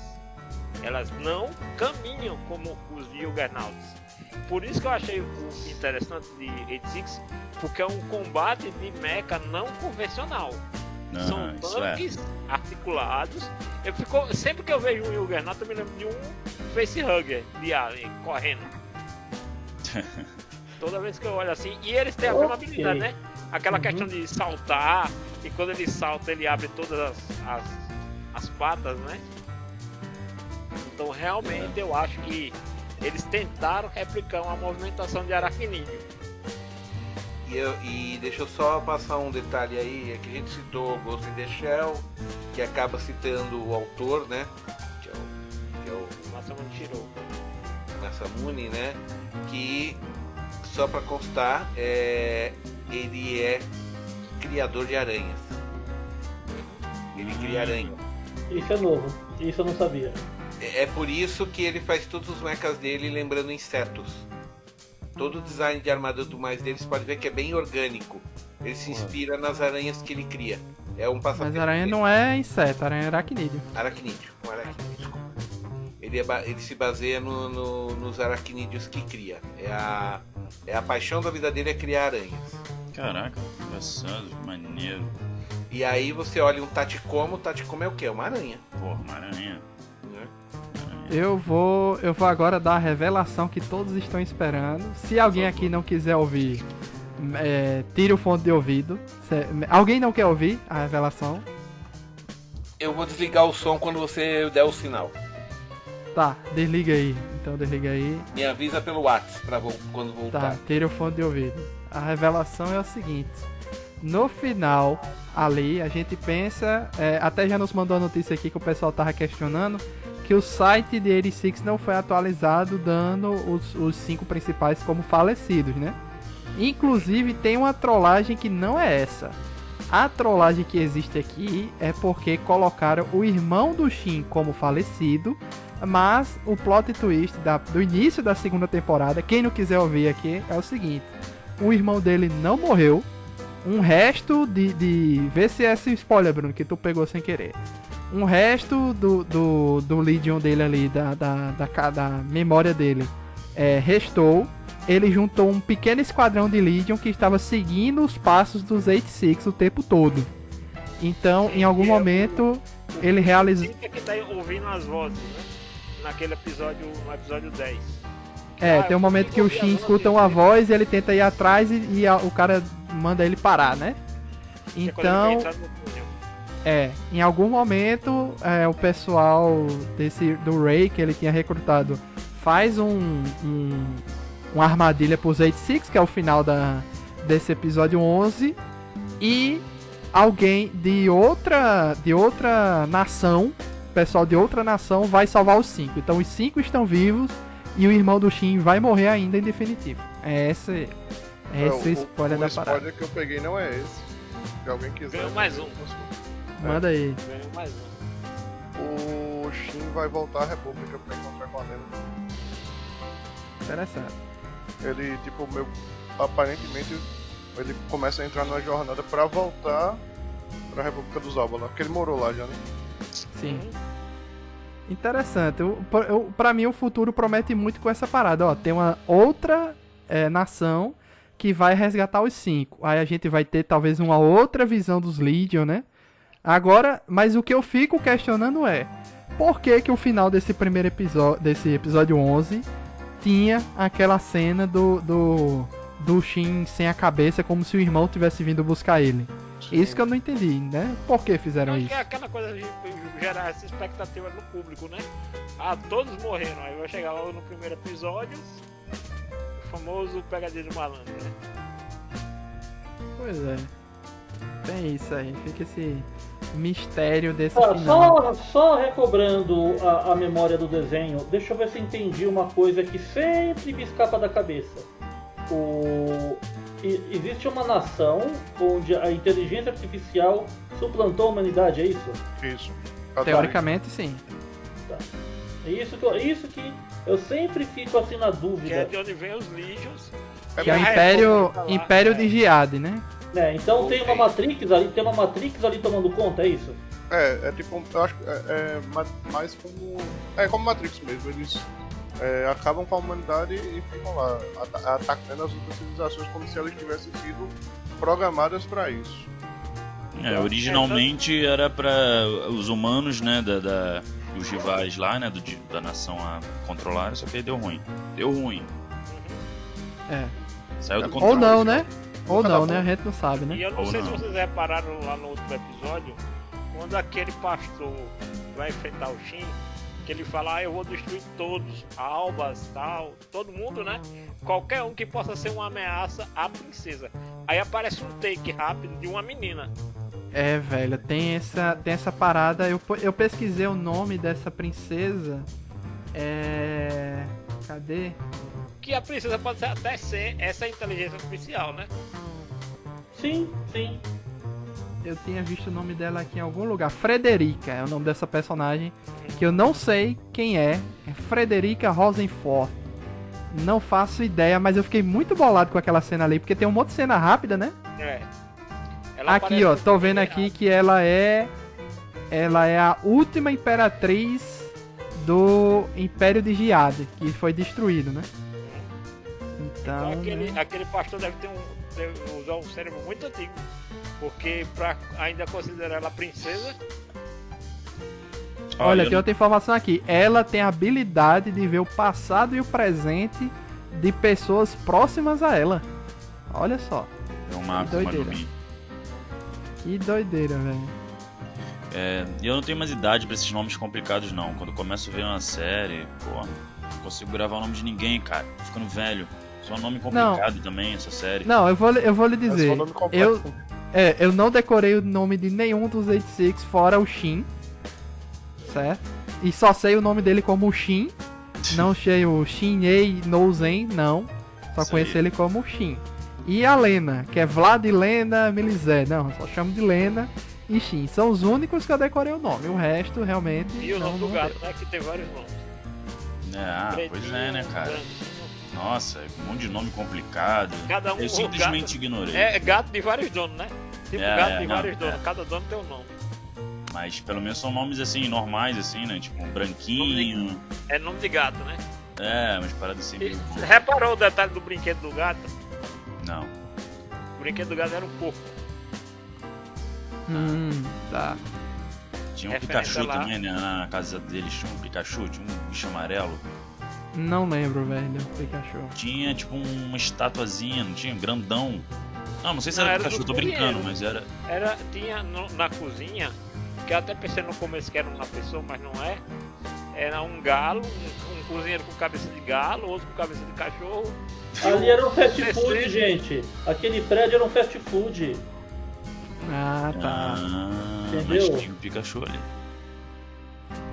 Elas não caminham como os Juggernauts. Por isso que eu achei interessante de 86, porque é um combate de mecha não convencional. São tanques articulados. Sempre que eu vejo um Juggernaut, eu me lembro de um facehugger de alien correndo. Toda vez que eu olho assim, e eles têm a mesma habilidade, né? Aquela questão de saltar, e quando ele salta, ele abre todas as patas, né? Então, realmente, eu acho que eles tentaram replicar uma movimentação de aracnídeo. E deixa eu só passar um detalhe aí, é que a gente citou Ghost in the Shell, que acaba citando o autor, né? Que é o Masamune Shirou. Masamune, né? Que, só pra constar, ele é criador de aranhas. Ele cria aranha. Isso é novo, isso eu não sabia. É por isso que ele faz todos os mechas dele lembrando insetos. Todo o design de armadura do mais deles pode ver que é bem orgânico. Ele se inspira nas aranhas que ele cria. É um passatempo. Mas aranha não é inseto, aranha é aracnídeo. Aracnídeo, um aracnídeo. Ele se baseia nos aracnídeos que cria. É a paixão da vida dele é criar aranhas. Caraca, engraçado, maneiro. E aí você olha um Tacoma, o Tacoma é o quê? É uma aranha. Porra, uma aranha. Né? Eu vou agora dar a revelação que todos estão esperando. Se alguém aqui não quiser ouvir, tire o fone de ouvido. Alguém não quer ouvir a revelação? Eu vou desligar o som quando você der o sinal. Tá, desliga aí. Então desliga aí. Me avisa pelo WhatsApp quando voltar. Tá, tire o fone de ouvido. A revelação é o seguinte. No final, ali, a gente pensa... até já nos mandou a notícia aqui que o pessoal tava questionando que o site de 86 não foi atualizado, dando os 5 principais como falecidos, né? Inclusive, tem uma trollagem que não é essa. A trollagem que existe aqui é porque colocaram o irmão do Shin como falecido, mas o plot twist do início da segunda temporada, quem não quiser ouvir aqui, é o seguinte. O irmão dele não morreu. Um resto de... Vê se é esse spoiler, Bruno, que tu pegou sem querer. Um resto do Legion dele ali, da memória dele, restou. Ele juntou um pequeno esquadrão de Legion que estava seguindo os passos dos 86 o tempo todo. Então, em algum momento, ele realizou... Quem que tá ouvindo as vozes, né? Naquele episódio, no episódio 10. Tem um momento que o Shin escuta uma voz e ele tenta ir atrás e o cara manda ele parar, né? Então, em algum momento, o pessoal do Ray, que ele tinha recrutado, faz uma armadilha pros 86, que é o final desse episódio 11, e alguém de outra nação, pessoal de outra nação, vai salvar os 5. Então os 5 estão vivos e o irmão do Shin vai morrer ainda em definitivo. Esse o spoiler da parada. O spoiler que eu peguei não é esse. Se alguém quiser... Ganhou mais um. Manda aí. Ganhou mais um. O Shin vai voltar à República pra encontrar com a Lena. Interessante. Ele, aparentemente, ele começa a entrar numa jornada pra voltar pra República dos Óbala, porque ele morou lá já, né? Sim. Interessante. Pra mim, o futuro promete muito com essa parada. Ó, tem uma outra nação que vai resgatar os 5. Aí a gente vai ter, talvez, uma outra visão dos Legion, né? Agora, mas o que eu fico questionando é... Por que o final desse primeiro episódio, desse episódio 11... tinha aquela cena do Shin sem a cabeça, como se o irmão tivesse vindo buscar ele. Isso que eu não entendi, né? Por que fizeram isso? É aquela coisa de gerar essa expectativa no público, né? Todos morreram. Aí vai chegar logo no primeiro episódio, o famoso pegadinha de malandro, né? Pois é. Tem isso aí. Fica mistério desse Tá, final. só recobrando a memória do desenho, deixa eu ver se eu entendi uma coisa que sempre me escapa da cabeça. Existe uma nação onde a inteligência artificial suplantou a humanidade, é isso? Isso. Teoricamente, sim. Tá. É isso que eu sempre fico assim na Que é dúvida. de onde vem os Legions. Que é o República lá, Império de Giade, né? Então tem uma Matrix ali tomando conta, é isso? É tipo, eu acho que mais como. É como Matrix mesmo, eles acabam com a humanidade e ficam lá, atacando as outras civilizações como se elas tivessem sido programadas para isso. Originalmente era pra os humanos, né, os rivais lá, né, da nação a controlar, só que aí deu ruim. É. Saiu do Ou controle. não, né? Ou Nunca não, dá né? bom. A gente não sabe, E né? eu não Ou sei não. se vocês repararam lá no outro episódio, quando aquele pastor vai enfrentar o Shin, que ele fala, eu vou destruir todos, Albas, tal, todo mundo, né? Qualquer um que possa ser uma ameaça à princesa. Aí aparece um take rápido de uma menina. É, velho, tem essa parada. Eu pesquisei o nome dessa princesa. Cadê? Que a princesa pode até ser essa inteligência artificial, né? Sim. Eu tinha visto o nome dela aqui em algum lugar. Frederica é o nome dessa personagem. Que eu não sei quem é. É Frederica Rosenfort. Não faço ideia, mas eu fiquei muito bolado com aquela cena ali. Porque tem um monte de cena rápida, né? Ela Aqui, aparece ó. no Tô vendo primeiro aqui errado. que ela é a última imperatriz do Império de Giade. Que foi destruído, né? Então... Então aquele pastor deve usar um cérebro muito antigo. Porque pra ainda considerar ela princesa, Olha, eu tem outra informação aqui. Ela tem a habilidade de ver o passado e o presente de pessoas próximas a ela. Olha só. É um Marcos doideira. Manumi. Que doideira, velho. E eu não tenho mais idade pra esses nomes complicados, não. Quando eu começo a ver uma série, pô, não consigo gravar o nome de ninguém, cara. Tô ficando velho. Só um nome complicado também, essa série. Não, eu vou lhe Mas dizer. o nome completo. Eu não decorei o nome de nenhum dos 86 fora o Shin. Certo? E só sei o nome dele como Shin. Não sei o Shin-Ei Nouzen, não. Só Isso conheço aí. ele como Shin. E a Lena, que é Vladilena Milizé. Não, eu só chamo de Lena e Shin. São os únicos que eu decorei o nome. O resto, realmente, e o não, nome do não gato, deu. né? Que tem vários nomes. Pois é, né, cara? Branquinho. Nossa, um monte de nome complicado. Cada um Eu o simplesmente gato- ignorei. É gato de vários donos, né? Tipo gato de não, vários donos. Cada dono tem um nome. Mas pelo menos são nomes assim, normais, assim, né? Tipo, um branquinho. É nome de gato, né? Mas paradas assim meio. Você reparou o detalhe do brinquedo do gato? Não. O brinquedo do gato era um porco. Tá. Tinha um Referência Pikachu lá. também, né? Na casa deles tinha um Pikachu, tinha um bicho amarelo. Não lembro, velho. Pikachu. Tinha tipo uma estatuazinha, não tinha? Grandão. Não sei se Não, era era Pikachu, do tô brincando, cozinheiro. mas era. Tinha na cozinha, que eu até pensei no começo que era uma pessoa, mas não é. Era um galo, um cozinheiro com cabeça de galo, outro com cabeça de cachorro. Ali era um fast PC. food, gente. Aquele prédio era um fast food. Ah, tá. Entendeu? Mas tinha um Pikachu ali.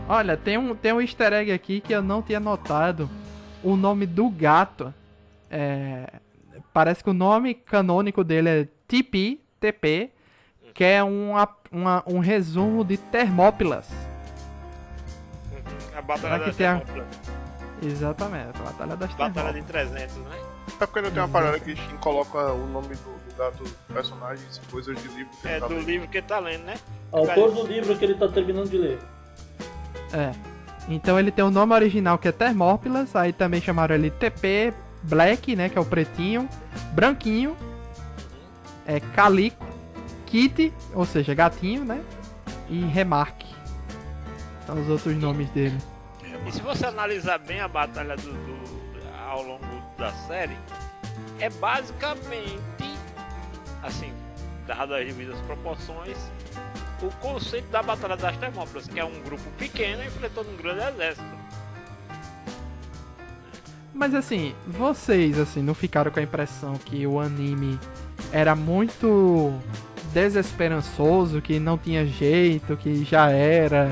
Olha, tem um easter egg aqui que eu não tinha notado. O nome do gato parece que o nome canônico dele é TP, que é um resumo de Termópilas. A Batalha Será que das tem a- Termópilas. Exatamente, a Batalha das Batalha de Termópilas. 300, né? É porque não tem uma parada que Shin coloca o nome do gato, personagens, coisas de livro que É ele tá do lendo. livro que ele tá lendo, né? Autor do livro que ele tá terminando de ler. Então ele tem o nome original que é Termópilas, aí também chamaram ele TP Black, né, que é o pretinho, Branquinho, Calico, Kitty, ou seja, gatinho, né, e Remarque. São os outros nomes dele. E se você analisar bem a batalha ao longo da série, é basicamente, assim, dado as devidas proporções, o conceito da Batalha das Termópilas, que é um grupo pequeno enfrentando um grande exército. Mas assim, vocês assim não ficaram com a impressão que o anime era muito desesperançoso, que não tinha jeito, que já era,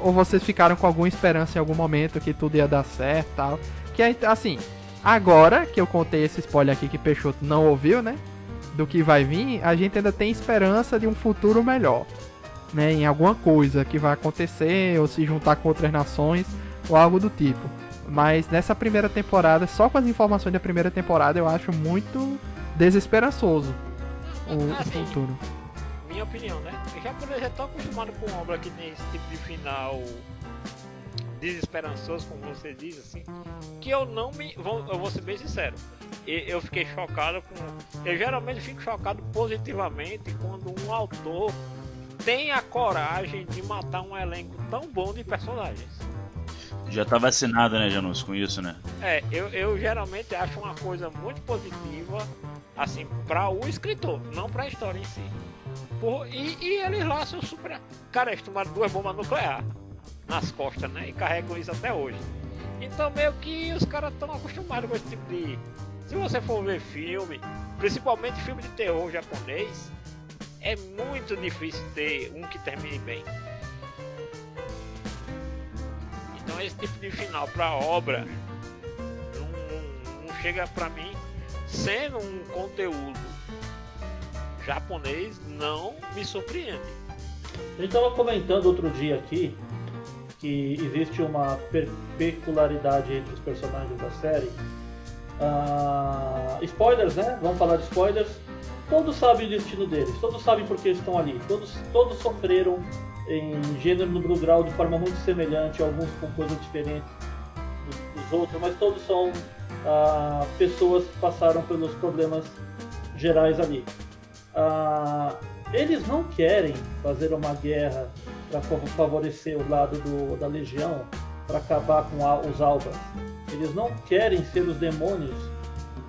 ou vocês ficaram com alguma esperança em algum momento que tudo ia dar certo e tal? Que assim, agora que eu contei esse spoiler aqui que Peixoto não ouviu, né, do que vai vir, a gente ainda tem esperança de um futuro melhor, né, em alguma coisa que vai acontecer, ou se juntar com outras nações, ou algo do tipo. Mas nessa primeira temporada, só com as informações da primeira temporada, eu acho muito desesperançoso o futuro. Minha opinião, né? Eu já tô acostumado com obra que tem esse tipo de final desesperançoso, como você diz, assim, que eu vou ser bem sincero, eu fiquei chocado eu geralmente fico chocado positivamente quando um autor tem a coragem de matar um elenco tão bom de personagens. Já tá vacinado, né, Janus, com isso, né? Eu geralmente acho uma coisa muito positiva, assim, para o escritor, não para a história em si. E eles lá são super... Cara, eles tomaram 2 bombas nucleares nas costas, né? E carregam isso até hoje. Então meio que os caras estão acostumados com esse tipo de... Se você for ver filme, principalmente filme de terror japonês, é muito difícil ter um que termine bem. Então esse tipo de final pra obra não chega pra mim, sendo um conteúdo japonês, não me surpreende. A gente estava comentando outro dia aqui que existe uma peculiaridade entre os personagens da série. Spoilers, né? Vamos falar de spoilers. Todos sabem o destino deles, todos sabem por que estão ali, todos sofreram em gênero no grau de forma muito semelhante, alguns com coisas diferentes dos outros, mas todos são pessoas que passaram pelos problemas gerais ali. Eles não querem fazer uma guerra para favorecer o lado da Legião, para acabar com os Albas. Eles não querem ser os demônios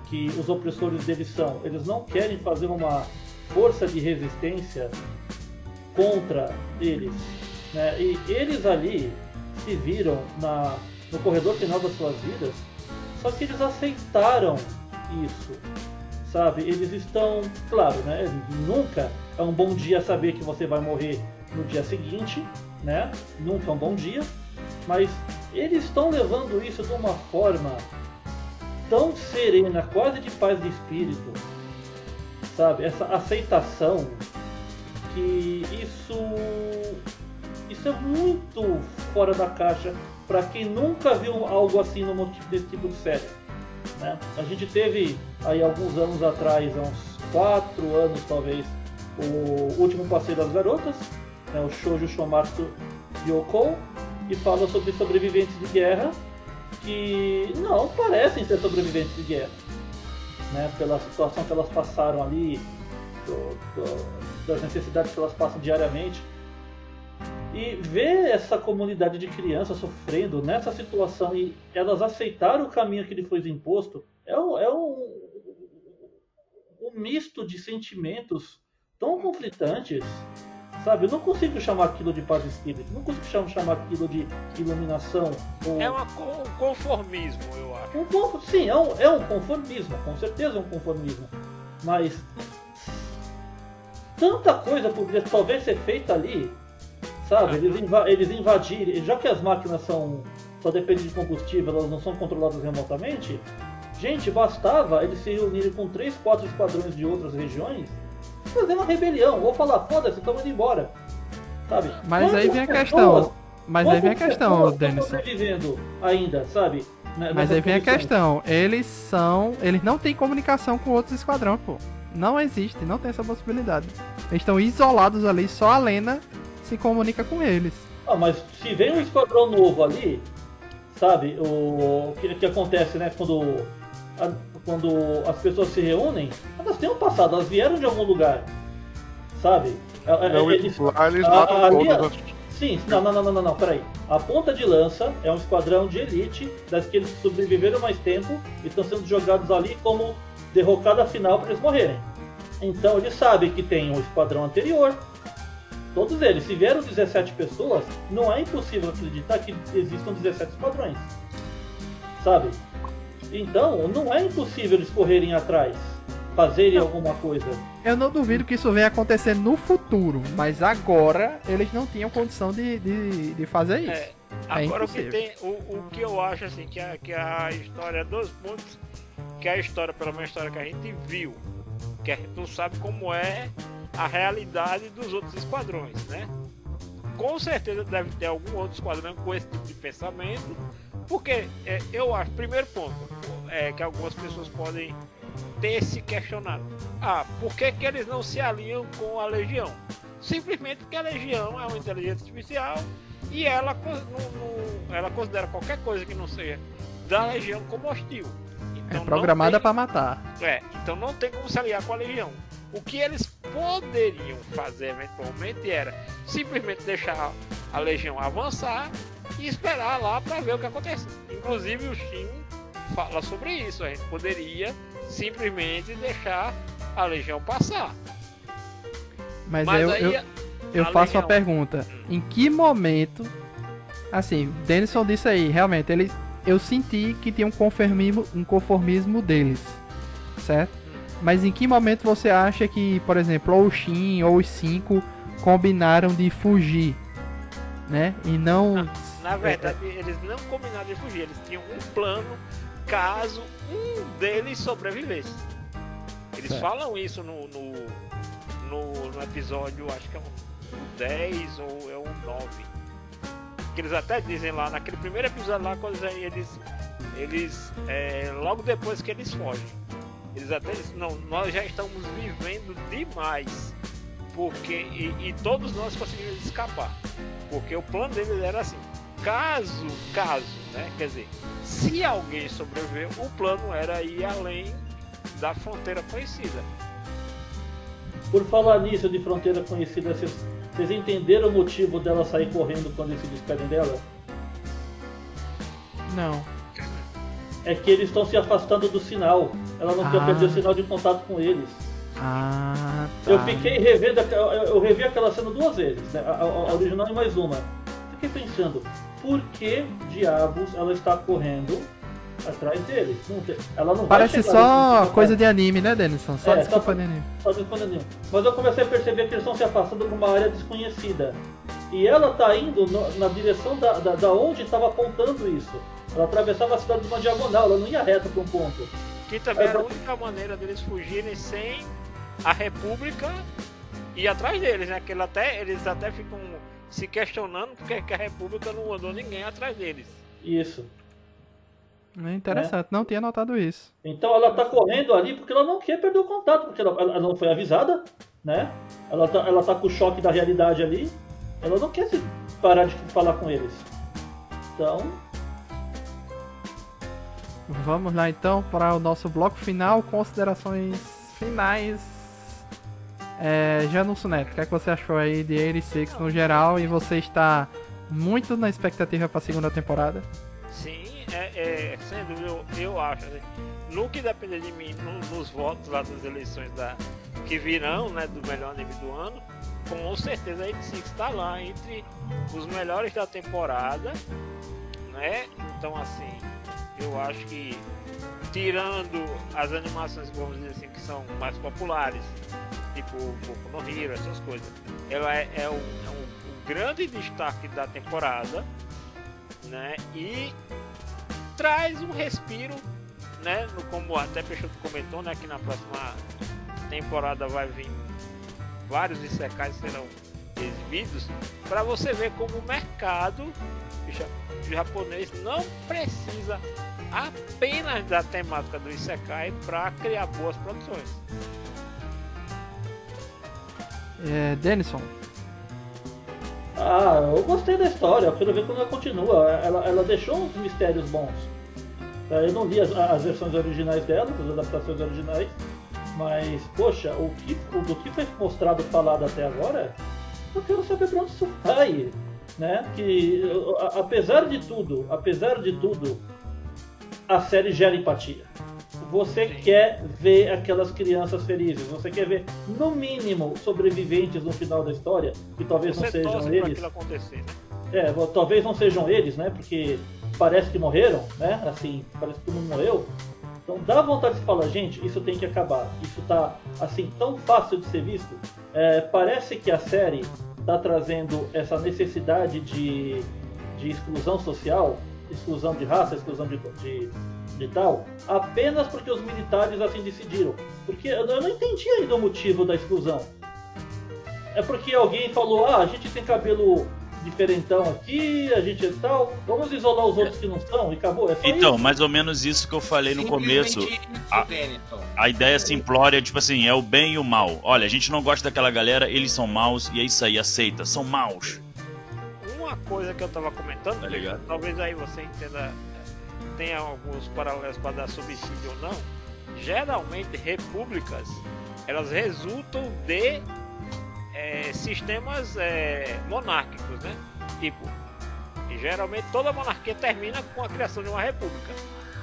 que os opressores deles são. Eles não querem fazer uma força de resistência contra eles, né? E eles ali se viram no corredor final das suas vidas, só que eles aceitaram isso, sabe? Eles estão, claro, né? Nunca é um bom dia saber que você vai morrer no dia seguinte, né? Nunca é um bom dia, mas eles estão levando isso de uma forma tão serena, quase de paz de espírito, sabe? Essa aceitação, que isso é muito fora da caixa para quem nunca viu algo assim desse tipo de série, né? A gente teve aí alguns anos atrás, há uns 4 anos talvez, o Último Passeio das Garotas, né? O Shoujo Shomatsu Yoko, e fala sobre sobreviventes de guerra que não parecem ser sobreviventes de guerra, né? Pela situação que elas passaram ali, das necessidades que elas passam diariamente, e ver essa comunidade de crianças sofrendo nessa situação e elas aceitaram o caminho que lhe foi imposto, é um misto de sentimentos tão conflitantes, sabe? Eu não consigo chamar aquilo de paz de espírito, não consigo chamar aquilo de iluminação. É um conformismo, eu acho. Sim, é um conformismo, com certeza é um conformismo, mas tanta coisa poderia talvez ser feita ali, sabe? Eles invadirem, já que as máquinas só dependem de combustível, elas não são controladas remotamente. Gente, bastava eles se reunirem com 3, 4 esquadrões de outras regiões, fazer uma rebelião, ou falar, foda-se, estamos indo embora, sabe? Mas aí vem a questão, Denison. Sobrevivendo ainda, sabe? Mas aí vem a questão, eles não têm comunicação com outros esquadrões, pô. Não existe, não tem essa possibilidade. Eles estão isolados ali, só a Lena se comunica com eles. Mas se vem um esquadrão novo ali, sabe? O que acontece, né? Quando as pessoas se reúnem, elas têm um passado, elas vieram de algum lugar, sabe? Eles matam todos. Sim, não, peraí. A Ponta de Lança é um esquadrão de elite, daqueles que sobreviveram mais tempo e estão sendo jogados ali como derrocada final para eles morrerem. Então eles sabem que tem um esquadrão anterior. Todos eles, se vieram 17 pessoas, não é impossível acreditar que existam 17 esquadrões, sabe? Então não é impossível eles correrem atrás, fazerem alguma coisa. Eu não duvido que isso venha acontecer no futuro, mas agora eles não tinham condição de fazer isso. Agora o que impossível. tem, o que eu acho assim, que a história dos pontos, que é a história, pelo menos a história que a gente viu, que a gente não sabe como é a realidade dos outros esquadrões, né? Com certeza deve ter algum outro esquadrão com esse tipo de pensamento, porque eu acho, primeiro ponto, que algumas pessoas podem ter se questionado. Por que eles não se alinham com a Legião? Simplesmente porque a Legião é uma inteligência artificial e ela considera qualquer coisa que não seja da Legião como hostil. Então, É programada para matar. então não tem como se aliar com a Legião. O que eles poderiam fazer eventualmente era simplesmente deixar a Legião avançar e esperar lá para ver o que acontece. Inclusive o Shin fala sobre isso. A gente poderia simplesmente deixar a Legião passar. Mas aí eu a faço Legião- uma pergunta. Em que momento... Assim, Denison disse aí, realmente, eu senti que tinha um conformismo deles, certo? Mas em que momento você acha que, por exemplo, ou o Shin ou os 5 combinaram de fugir, né? E não... Na verdade, eles não combinaram de fugir. Eles tinham um plano caso um deles sobrevivesse. Eles Certo. falam isso no episódio, acho que é o 10 ou é o 9. Que eles até dizem lá, naquele primeiro episódio lá, quando eles logo depois que eles fogem. Eles até dizem, não, nós já estamos vivendo demais. Porque, e todos nós conseguimos escapar. Porque o plano deles era assim, caso, né? Quer dizer, se alguém sobreviver, o plano era ir além da fronteira conhecida. Por falar nisso de fronteira conhecida, vocês entenderam o motivo dela sair correndo quando eles se despedem dela? Não. É que eles estão se afastando do sinal. Ela não quer perder o sinal de contato com eles. Tá. Eu fiquei revendo, eu revi aquela cena 2 vezes, né? A original e mais uma. Fiquei pensando, por que diabos ela está correndo atrás deles? Ela não Parece vai chegar só nesse coisa de anime, né, Denison? Só desculpa de anime. só desculpa de anime. Mas eu comecei a perceber que eles estão se afastando para uma área desconhecida. E ela está indo na direção da onde estava apontando isso. Ela atravessava a cidade de uma diagonal, ela não ia reto para um ponto. Que também era a única maneira deles fugirem sem a República ir atrás deles, né? Que eles até ficam se questionando porque que a República não mandou ninguém atrás deles. Isso. É interessante, não tinha notado isso. Então ela tá correndo ali porque ela não quer perder o contato, porque ela não foi avisada, né? Ela tá com o choque da realidade ali. Ela não quer parar de falar com eles. Então, Vamos lá então para o nosso bloco final, considerações finais. Janussu Neto, o que é que você achou aí de 86 no geral? E você está muito na expectativa para a segunda temporada? Sim, sem dúvida, eu acho. Assim, no que depender de mim, nos votos lá das eleições que virão, né, do melhor anime do ano, com certeza a 86 está lá entre os melhores da temporada, né? Então, assim, eu acho que, tirando as animações, vamos dizer assim, que são mais populares, tipo Boku no Hero, essas coisas, ela é um grande destaque da temporada, né? E traz um respiro, né? Como até Peixoto comentou, né? Que na próxima temporada vai vir vários isekais serão exibidos, para você ver como o mercado japonês não precisa apenas da temática do isekai para criar boas produções. Denison, eu gostei da história, eu quero ver como ela continua. Ela deixou uns mistérios bons. Eu não li as versões originais dela, as adaptações originais, mas, poxa, do que foi mostrado, falado até agora, eu quero saber pra onde isso vai, né? Que, apesar de tudo, a série gera empatia. Você quer ver aquelas crianças felizes, você quer ver, no mínimo, sobreviventes no final da história, que talvez não sejam eles. Acontecer, né? Talvez não sejam eles, né? Porque parece que morreram, né? Assim, parece que todo mundo morreu. Então dá vontade de falar, gente, isso tem que acabar. Isso tá, assim, tão fácil de ser visto. Parece que a série tá trazendo essa necessidade de exclusão social, exclusão de raça, exclusão de tal, apenas porque os militares assim decidiram. Porque eu não entendi ainda o motivo da exclusão. É porque alguém falou, a gente tem cabelo diferentão aqui, a gente é tal, vamos isolar os outros que não são e acabou. É só Então, isso. mais ou menos isso que eu falei no começo. Denison. A ideia simplória é tipo assim, é o bem e o mal. Olha, a gente não gosta daquela galera, eles são maus e é isso aí, aceita, são maus. Uma coisa que eu tava comentando, Tá ligado? talvez aí você entenda, tenha alguns paralelos para dar subsídio ou não. Geralmente repúblicas, elas resultam de sistemas monárquicos, né? Tipo, e geralmente toda monarquia termina com a criação de uma república.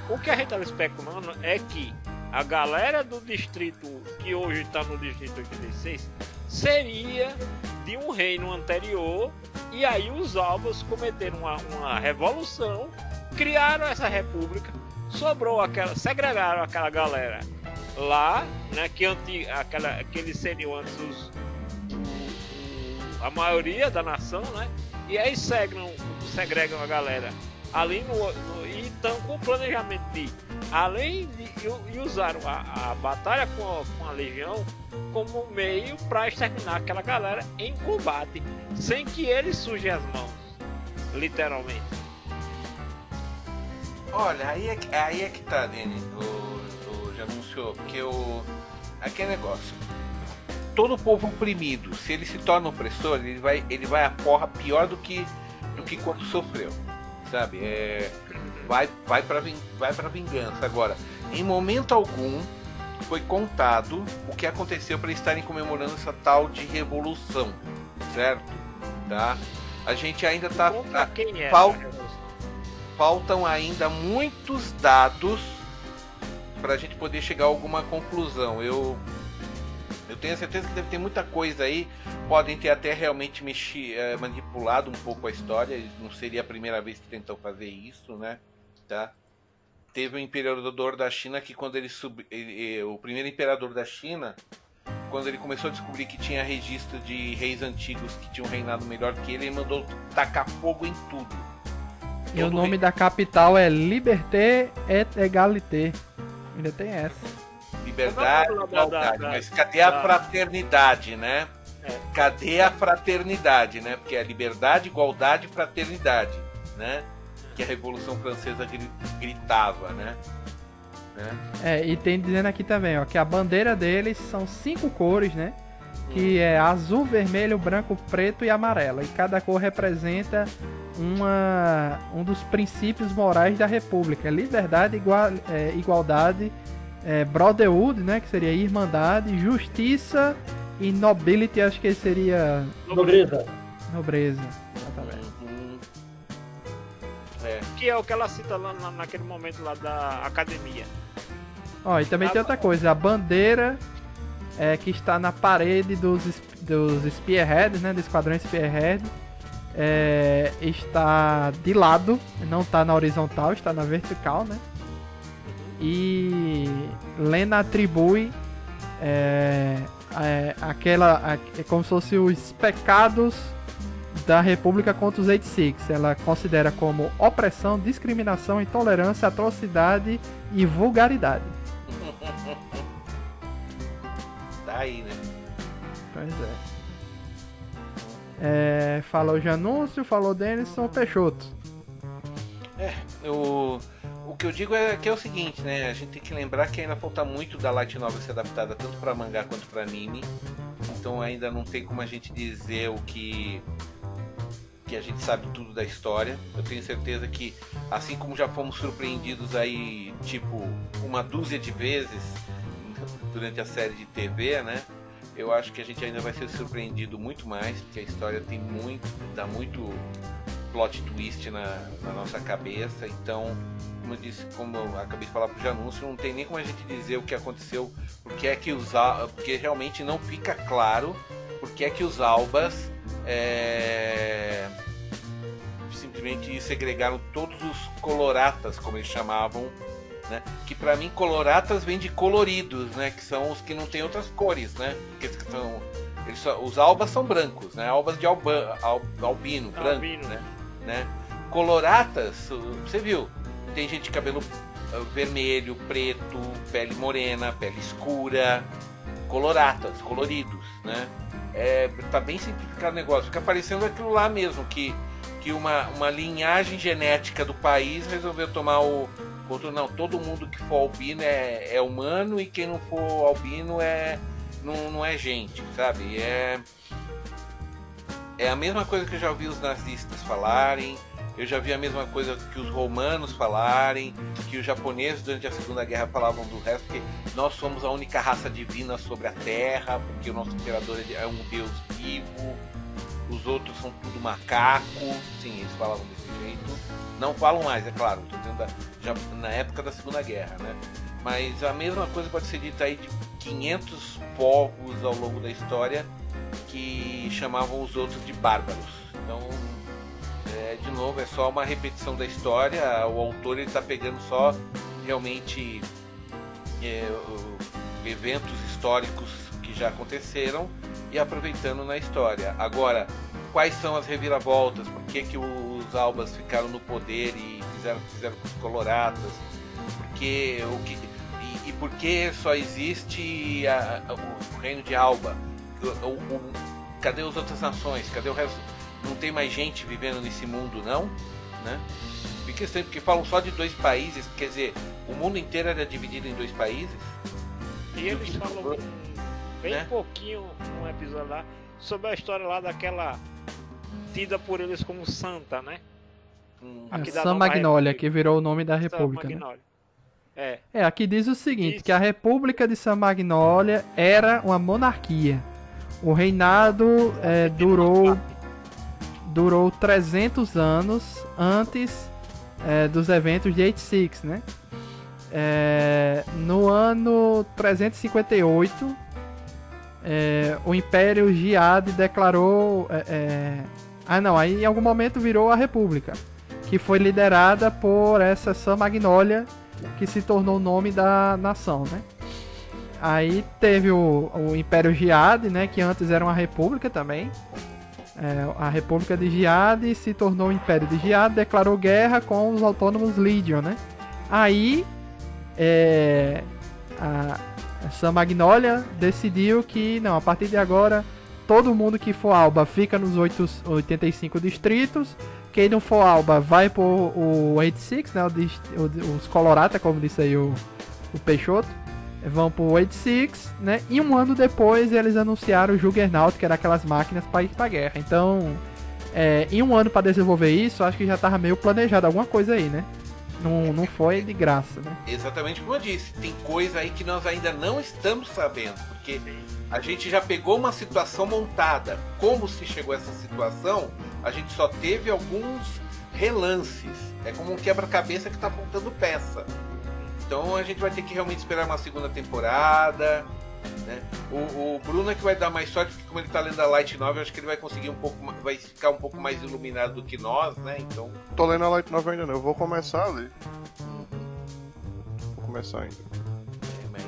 O que a gente estava especulando é que a galera do distrito, que hoje está no distrito 86, seria de um reino anterior, e aí os albas cometeram uma revolução, criaram essa república, sobrou segregaram aquela galera lá, né, que eles seriam antes a maioria da nação, né? E aí segregam a galera ali e estão com o planejamento de, além de usaram a batalha com a legião como meio para exterminar aquela galera em combate, sem que eles sujem as mãos, literalmente. Olha, aí é que tá, Dani, já anunciou, porque aquele negócio. Todo povo oprimido, se ele se torna opressor, ele vai a porra pior do que quando sofreu, sabe? Vai pra vingança. Agora, em momento algum foi contado o que aconteceu para eles estarem comemorando essa tal de revolução, certo? Tá? A gente ainda tá... Quem é Faltam ainda muitos dados pra gente poder chegar a alguma conclusão. Eu tenho certeza que deve ter muita coisa aí. Podem ter até realmente manipulado um pouco a história. Não seria a primeira vez que tentam fazer isso, né? Tá? Teve um imperador da China que quando o primeiro imperador da China, quando ele começou a descobrir que tinha registro de reis antigos que tinham reinado melhor que ele mandou tacar fogo em tudo. E o nome da capital é Liberté et Égalité. Ainda tem essa. Liberdade, igualdade. Mas cadê a fraternidade, né? Cadê a fraternidade, né? Porque é liberdade, igualdade e fraternidade, né? Que a Revolução Francesa gritava, né? E tem dizendo aqui também, ó, que a bandeira deles são 5 cores, né? Que é azul, vermelho, branco, preto e amarelo. E cada cor representa um dos princípios morais da República. Liberdade, igualdade, brotherhood, né? Que seria irmandade, justiça e nobility, acho que seria... Nobreza. Exatamente. Que é o que ela cita lá naquele momento lá da academia. Ó, e também tem outra coisa, a bandeira que está na parede dos Spearheads, né, do esquadrão Spearhead, está de lado, não está na horizontal, está na vertical, né? E Lena atribui como se fosse os pecados da República contra os 86. Ela considera como opressão, discriminação, intolerância, atrocidade e vulgaridade. Tá aí, né? Pois falou Janúncio, falou Denison, Peixoto. O que eu digo é que é o seguinte, né? A gente tem que lembrar que ainda falta muito da Light Novel ser adaptada tanto para mangá quanto para anime. Então ainda não tem como a gente dizer o que a gente sabe tudo da história. Eu tenho certeza que, assim como já fomos surpreendidos aí, tipo, uma dúzia de vezes durante a série de TV, né? Eu acho que a gente ainda vai ser surpreendido muito mais, porque a história dá muito plot twist na nossa cabeça. Então, como eu acabei de falar pro Janúncio, não tem nem como a gente dizer o que aconteceu, porque realmente não fica claro porque é que os Albas simplesmente segregaram todos os coloratas, como eles chamavam, né? Que pra mim coloratas vem de coloridos, né? Que são os que não tem outras cores, né? Que são, os albas são brancos, né? Albas de albino, branco, né? Coloratas, você viu? Tem gente de cabelo vermelho, preto, pele morena, pele escura, coloratas, coloridos, né? Tá bem simplificado o negócio, fica parecendo aquilo lá mesmo, que uma linhagem genética do país resolveu tomar o controle. Não, todo mundo que for albino é humano, e quem não for albino não é gente, sabe? É a mesma coisa que eu já ouvi os nazistas falarem. Eu já vi a mesma coisa que os romanos falarem, que os japoneses durante a Segunda Guerra falavam do resto, que nós somos a única raça divina sobre a Terra, porque o nosso imperador é um deus vivo, os outros são tudo macaco. Sim, eles falavam desse jeito. Não falam mais, é claro, estou dizendo já na época da Segunda Guerra, né? Mas a mesma coisa pode ser dita aí de 500 povos ao longo da história que chamavam os outros de bárbaros. Então, de novo, é só uma repetição da história. O autor está pegando só realmente eventos históricos que já aconteceram e aproveitando na história. Agora, quais são as reviravoltas? Por que os albas ficaram no poder e fizeram com os coloratas? E por que só existe o reino de Alba? Cadê as outras nações? Cadê o resto? Não tem mais gente vivendo nesse mundo, não? Né? Fica estranho, porque falam só de 2 países, quer dizer, o mundo inteiro era dividido em 2 países. E eles falam bem pouquinho num episódio lá sobre a história lá daquela tida por eles como Santa, né? San Magnolia, que virou o nome da República. Né? Aqui diz o seguinte, que a República de San Magnolia era uma monarquia. O reinado durou 300 anos antes dos eventos de 86, né? No ano 358, o Império Giad declarou... aí em algum momento virou a República, que foi liderada por essa San Magnolia, que se tornou o nome da nação, né? Aí teve o Império Giad, né? Que antes era uma república também. A República de Giad se tornou o Império de Giad, declarou guerra com os Autônomos Legion, né? Aí a San Magnolia decidiu que, não, a partir de agora, todo mundo que for Alba fica nos 85 distritos. Quem não for Alba vai por o 86, né? Os Colorata, como disse aí o Peixoto. Vão pro 86, né? E um ano depois eles anunciaram o Juggernaut, que era aquelas máquinas para ir pra guerra. Então, em um ano para desenvolver isso, acho que já tava meio planejado alguma coisa aí, né? Não foi de graça, né? Exatamente como eu disse, tem coisa aí que nós ainda não estamos sabendo, porque a gente já pegou uma situação montada. Como se chegou a essa situação, a gente só teve alguns relances. É como um quebra-cabeça que tá apontando peça. Então a gente vai ter que realmente esperar uma segunda temporada, né? O Bruno é que vai dar mais sorte, porque como ele tá lendo a Light Novel, acho que ele vai conseguir vai ficar um pouco mais iluminado do que nós, né? Então... Tô lendo a Light Novel ainda não, eu vou começar a ler. Vou começar ainda. Mas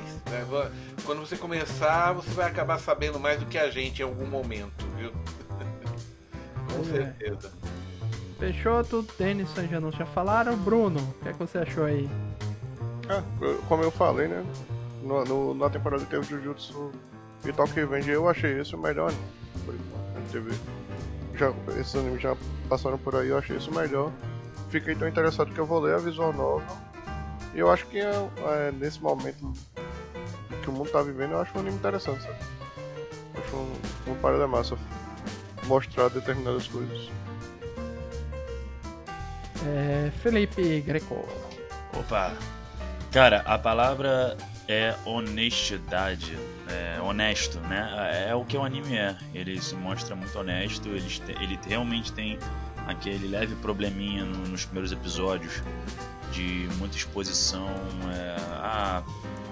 quando você começar, você vai acabar sabendo mais do que a gente em algum momento, viu? Com certeza. Peixoto, Denison já falaram. Bruno, o que é que você achou aí? Como eu falei, né? Na temporada que teve Jujutsu e Tokyo Revenge, eu achei esse o melhor anime. Esses animes já passaram por aí, eu achei esse o melhor. Fiquei tão interessado que eu vou ler a visual novel. E eu acho que nesse momento que o mundo tá vivendo, eu acho um anime interessante, sabe? Acho uma parada massa mostrar determinadas coisas. Felipe Greco. Opa! Cara, a palavra é honestidade, honesto, né? É o que o anime é. Ele se mostra muito honesto, ele realmente tem aquele leve probleminha nos primeiros episódios de muita exposição.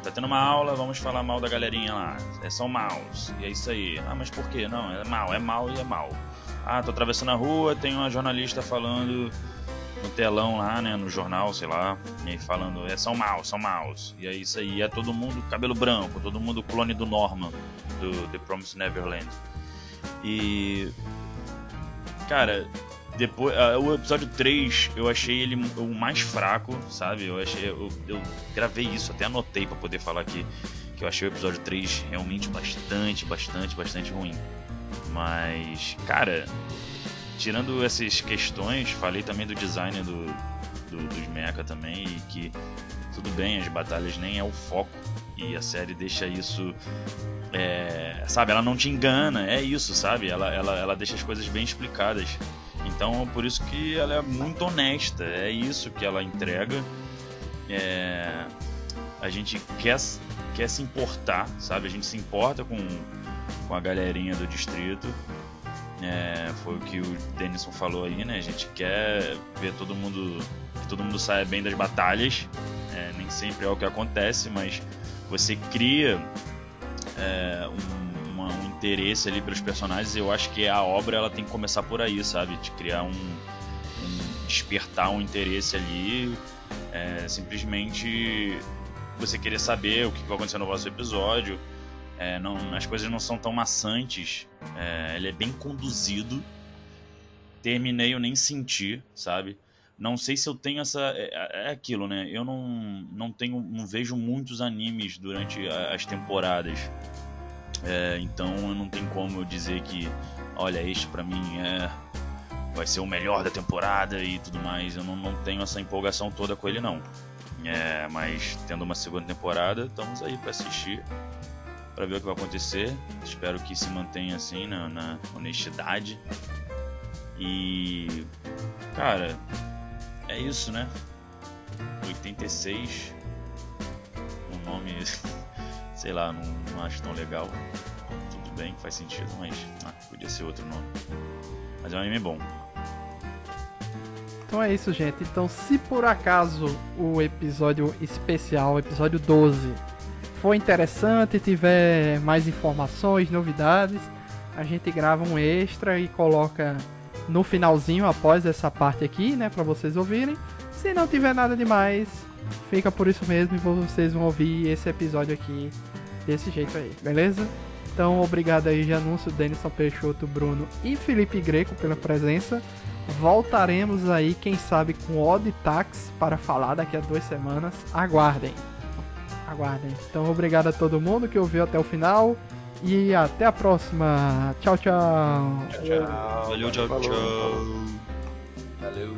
Tá tendo uma aula, vamos falar mal da galerinha lá. São maus, e é isso aí. Mas por quê? Não, é mal e é mal. Tô atravessando a rua, tem uma jornalista falando no telão lá, né, no jornal, sei lá, e aí falando, são maus. E aí isso aí, é todo mundo cabelo branco, todo mundo clone do Norman, do The Promised Neverland. E... cara, depois, o episódio 3, eu achei ele o mais fraco, sabe? Eu gravei isso, até anotei pra poder falar aqui, que eu achei o episódio 3 realmente bastante ruim. Mas, cara, tirando essas questões, falei também do design dos mecha também, e que tudo bem, as batalhas nem é o foco, e a série deixa isso, sabe, ela não te engana, é isso, sabe, ela deixa as coisas bem explicadas, então por isso que ela é muito honesta, é isso que ela entrega, a gente quer se importar, sabe, a gente se importa com a galerinha do distrito. Foi o que o Denison falou aí, né? A gente quer ver que todo mundo saia bem das batalhas. Nem sempre é o que acontece, mas você cria um interesse ali pelos personagens. Eu acho que a obra ela tem que começar por aí, sabe? De criar despertar um interesse ali. Simplesmente você querer saber o que vai acontecer no próximo episódio. As coisas não são tão maçantes, ele é bem conduzido. Terminei, eu nem senti, sabe? Não sei se eu tenho essa... É aquilo, né? Eu não vejo muitos animes durante as temporadas. Então eu não tenho como eu dizer que, olha, este pra mim vai ser o melhor da temporada e tudo mais. Eu não tenho essa empolgação toda com ele, não. Mas tendo uma segunda temporada, estamos aí pra assistir, para ver o que vai acontecer. Espero que se mantenha assim na honestidade. E... cara, é isso, né? 86. Um nome, sei lá, não acho tão legal. Tudo bem, faz sentido, mas podia ser outro nome. Mas é um anime bom. Então é isso, gente. Então, se por acaso o episódio especial, o episódio 12, for interessante, tiver mais informações, novidades, a gente grava um extra e coloca no finalzinho, após essa parte aqui, né, pra vocês ouvirem. Se não tiver nada demais, fica por isso mesmo e vocês vão ouvir esse episódio aqui desse jeito aí, beleza? Então, obrigado aí, Janúncio, Denison Peixoto, Bruno e Felipe Greco pela presença. Voltaremos aí, quem sabe, com Odd Tax para falar daqui a 2 semanas. Aguardem. Então, obrigado a todo mundo que ouviu até o final. E até a próxima. Tchau. Valeu, tchau. Valeu.